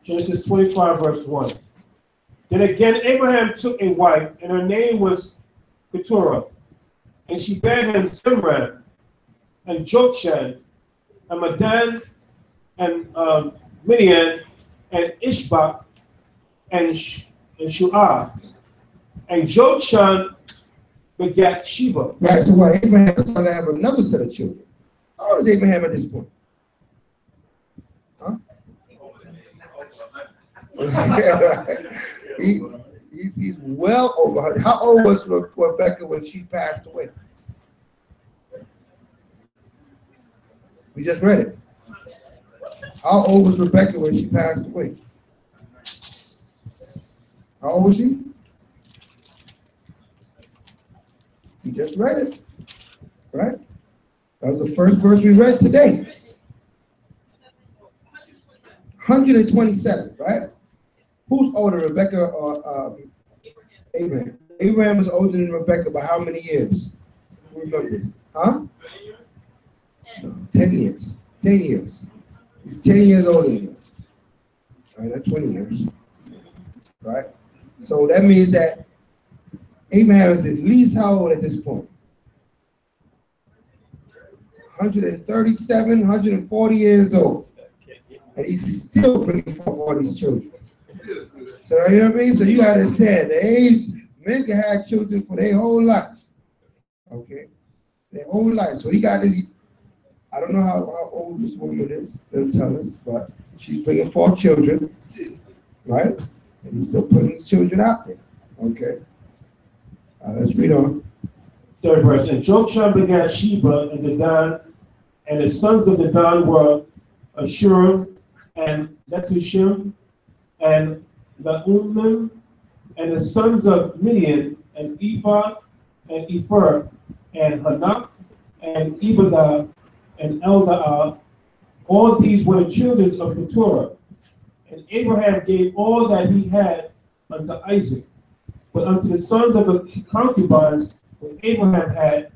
Genesis 25, verse 1. Then again Abraham took a wife, and her name was Keturah. And she bare him Zimran, and Jokshan, and Medan, and Midian, and Ishbak, and Shu'ah. And Jokshan begat Sheba. Right, so what? Abraham started to have another set of children. How old is Abraham at this point? Huh? He's well over 100. How old was Rebecca when she passed away? We just read it. How old was Rebecca when she passed away? How old was she? We just read it, right? That was the first verse we read today. 127, right? Who's older, Rebecca or Abraham? Abraham was older than Rebecca by how many years? Who remembers? Huh? No, 10 years. 10 years. He's 10 years older than her. All right, not 20 years. Right? So that means that Abraham is at least how old at this point? 137, 140 years old. And he's still bringing forth all these children. So you know what I mean? So you gotta understand the age, men can have children for their whole life. Okay? Their whole life. So he got this, I don't know how old this woman is, they'll tell us, but she's bringing forth children, right? And he's still putting his children out there. Okay? Let's read on. Third verse. And Jokshan begat Sheba and Dedan, and the sons of Dedan were Ashur and Letushim and Laumim, and the sons of Midian and Ephah and Epher and Hanak and Ebadah and Eldaah. All these were the children of Keturah. And Abraham gave all that he had unto Isaac. But unto the sons of the concubines which Abraham had,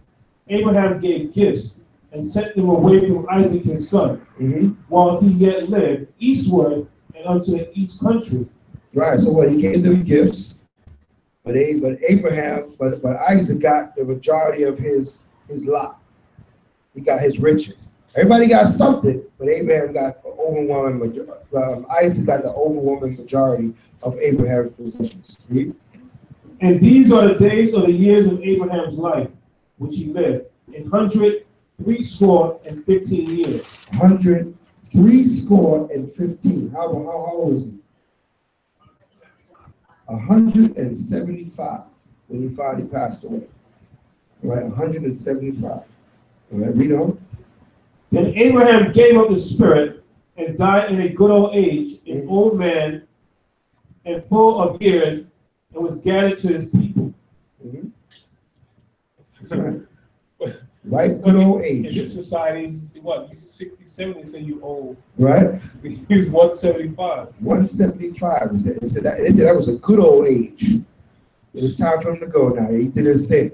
Abraham gave gifts and sent them away from Isaac his son, while he yet lived eastward and unto the east country. Right. So what? He gave them gifts, but Isaac got the majority of his lot. He got his riches. Everybody got something, but Abraham got the overwhelming majority. Isaac got the overwhelming majority of Abraham's possessions. And these are the days or the years of Abraham's life, which he lived, 180 years. 180. How old was he? 175 when he finally passed away. All right, 175. All right, read on. Then Abraham gave up the spirit and died in a good old age, an old man and full of years, and was gathered to his people. Right. Right, good old age. In this society, what, you 60, 70, say you old. Right? He's 175. 175. They said that was a good old age. It was time for him to go now. He did his thing.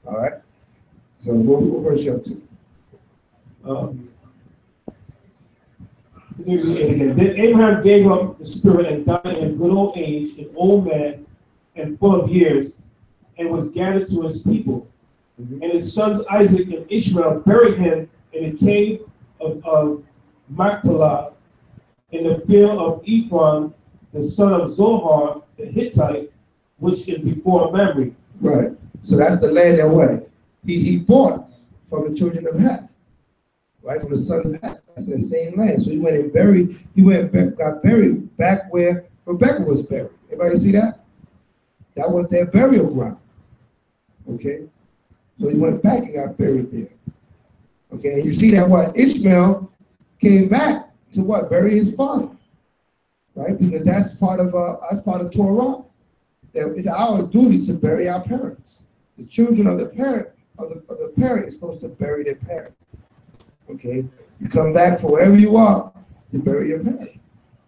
All right? So what verse you up to? Then Abraham gave up the spirit and died in good old age, an old man and full of years, and was gathered to his people. And his sons Isaac and Ishmael buried him in the cave of Machpelah in the field of Ephron, the son of Zohar the Hittite, which is before Mamre. Right. So that's the land that what? He bought from the children of Heth. Right? From the sons of Heth. That's the same land. So he went and got buried back where Rebecca was buried. Everybody see that? That was their burial ground. Okay? So he went back and got buried there. Okay, and you see that what? Ishmael came back to what? Bury his father. Right? Because that's part of Torah. It's our duty to bury our parents. The children of the parent is supposed to bury their parent. Okay? You come back from wherever you are to bury your parent.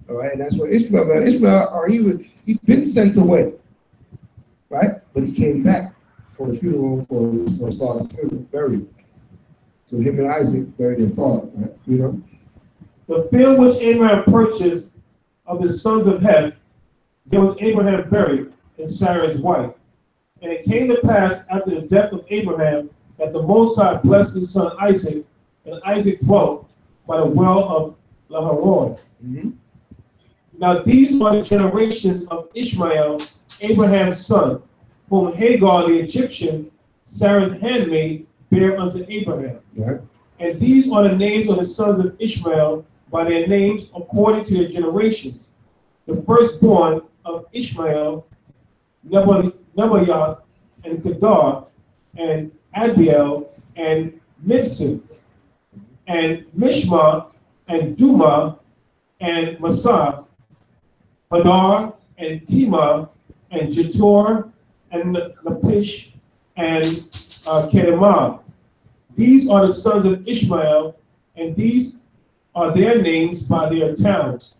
All right, and that's what Ishmael, he'd been sent away. Right? But he came back for the funeral, for his father's funeral, buried. So him and Isaac buried their father, right? You know? The field which Abraham purchased of the sons of Heth, there was Abraham buried, and Sarah his wife. And it came to pass after the death of Abraham that the Most High blessed his son Isaac, and Isaac dwelt by the well of Laharon. Now these are the generations of Ishmael, Abraham's son, whom Hagar the Egyptian, Sarah's handmaid, bare unto Abraham. Right. And these are the names of the sons of Ishmael by their names according to their generations. The firstborn of Ishmael, Nebaioth, and Kedar, and Abiel, and Mibsam, and Mishma, and Duma, and Masah, Hadar, and Tema, and Jetor, and Lapish, and Kedemah. These are the sons of Ishmael, and these are their names by their towns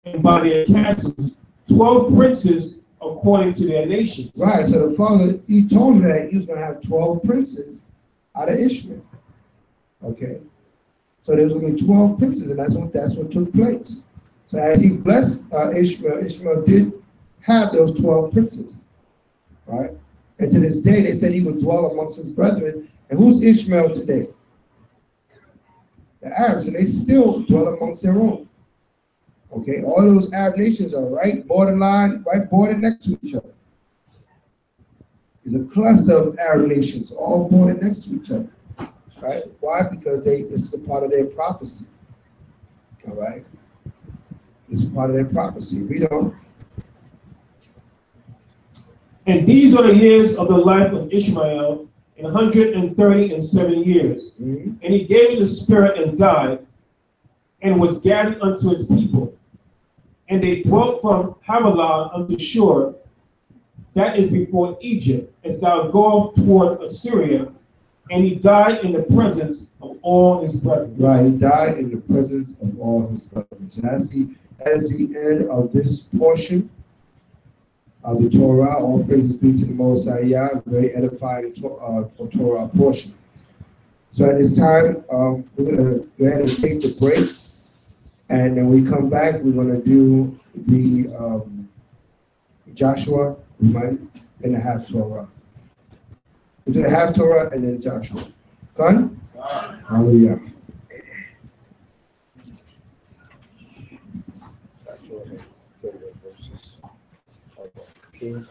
and by their castles, 12 princes according to their nations. Right, so the father, he told him that he was going to have 12 princes out of Ishmael. Okay? So there was going to be 12 princes, and that's what took place. So as he blessed Ishmael did have those 12 princes. Right? And to this day, they said he would dwell amongst his brethren. And who's Ishmael today? The Arabs, and they still dwell amongst their own. Okay, all those Arab nations are right border next to each other. There's a cluster of Arab nations all bordered next to each other. Right? Why? Because this is a part of their prophecy. All right? It's part of their prophecy. Read on. And these are the years of the life of Ishmael, 137 years. And he gave it the spirit and died, and was gathered unto his people. And they dwelt from Havilah unto Shur, that is before Egypt, as thou goest toward Assyria. And he died in the presence of all his brethren. Right, he died in the presence of all his brethren. So that's the end of this portion. of the Torah. All praises be to the Most High Yah, very edifying Torah portion. So at this time, we're going to go ahead and take the break. And then we come back, we're going to do the Joshua and the half Torah. We do the half Torah and then Joshua. Gone? Hallelujah. Kings.